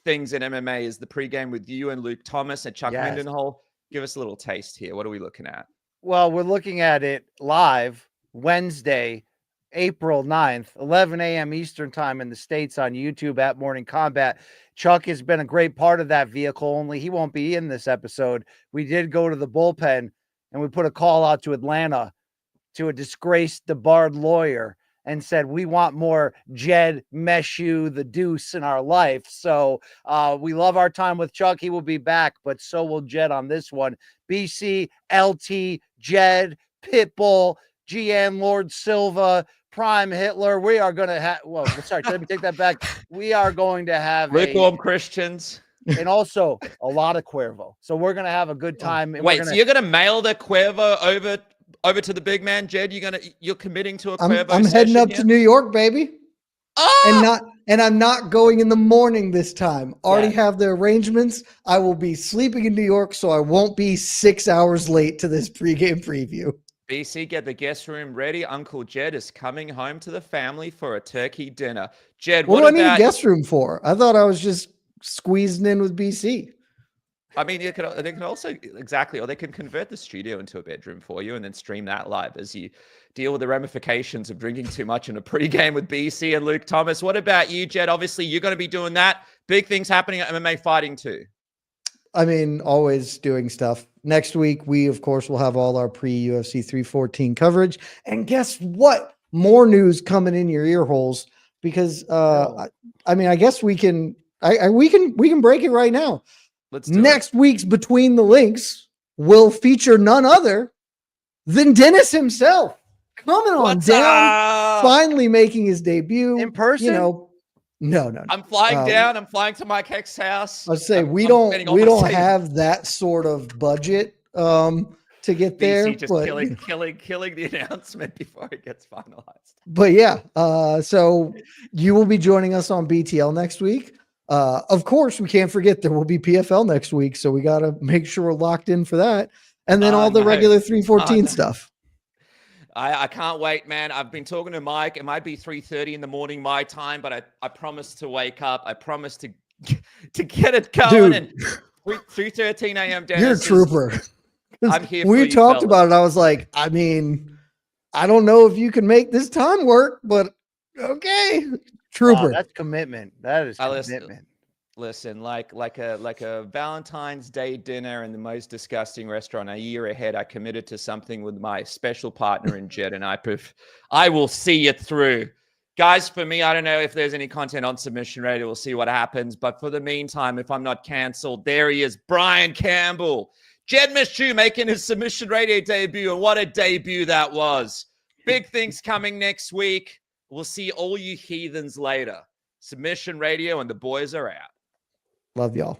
things in MMA is the pregame with you and Luke Thomas and Chuck Mindenhall. Give us a little taste here. What are we looking at? Well, we're looking at it live Wednesday, April 9th, 11 a.m. Eastern time in the States on YouTube at Morning Combat. Chuck has been a great part of that vehicle, only he won't be in this episode. We did go to the bullpen and we put a call out to Atlanta to a disgraced, debarred lawyer and said, we want more Jed Meshew, the Deuce in our life. So we love our time with Chuck. He will be back, but so will Jed on this one. BC, LT, Jed, Pitbull, GN, Lord Silva, Prime Hitler. We are going to have, well, sorry, let me take that back. We are going to have lukewarm Christians. And also a lot of Cuervo. So we're going to have a good time. And wait, so you're going to mail the Cuervo over to the big man, Jed? You're committing to a Cuervo I'm heading up to New York, baby. Oh! And I'm not going in the morning this time. Already have the arrangements. I will be sleeping in New York, so I won't be 6 hours late to this pregame preview. BC, get the guest room ready. Uncle Jed is coming home to the family for a turkey dinner. Jed, what do I need a guest room for? I thought I was just squeezing in with BC. I mean, they can also or they can convert the studio into a bedroom for you and then stream that live as you deal with the ramifications of drinking too much in a pregame with BC and Luke Thomas. What about you, Jed? Obviously, you're going to be doing that. Big things happening at MMA Fighting too. I mean, always doing stuff. Next week, we, of course, will have all our pre-UFC 314 coverage. And guess what? More news coming in your ear holes because, I mean, I guess we can break it right now. Next week's Between the Links will feature none other than Dennis himself coming on down, finally making his debut in person. No. I'm flying down. I'm flying to Mike Heck's house. I'd say we don't have that sort of budget to get there. BC just killing the announcement before it gets finalized. But yeah, so you will be joining us on BTL next week. Of course, we can't forget there will be PFL next week, so we got to make sure we're locked in for that. And then all the regular 314 stuff. I can't wait, man. I've been talking to Mike. It might be 3:30 in the morning my time, but I promise to wake up. I promise to get it going. Dude, and 3:13 a.m. Dennis, you're a trooper. I'm here. When we talked about it, I was like, I mean, I don't know if you can make this time work, but okay, trooper. Wow, that's commitment. That is commitment. Listen, like a Valentine's Day dinner in the most disgusting restaurant a year ahead, I committed to something with my special partner in Jed, and I will see it through. Guys, for me, I don't know if there's any content on Submission Radio. We'll see what happens. But for the meantime, if I'm not canceled, there he is, Brian Campbell. Jed Meshew making his Submission Radio debut, and what a debut that was. Big things coming next week. We'll see all you heathens later. Submission Radio, and the boys are out. Love y'all.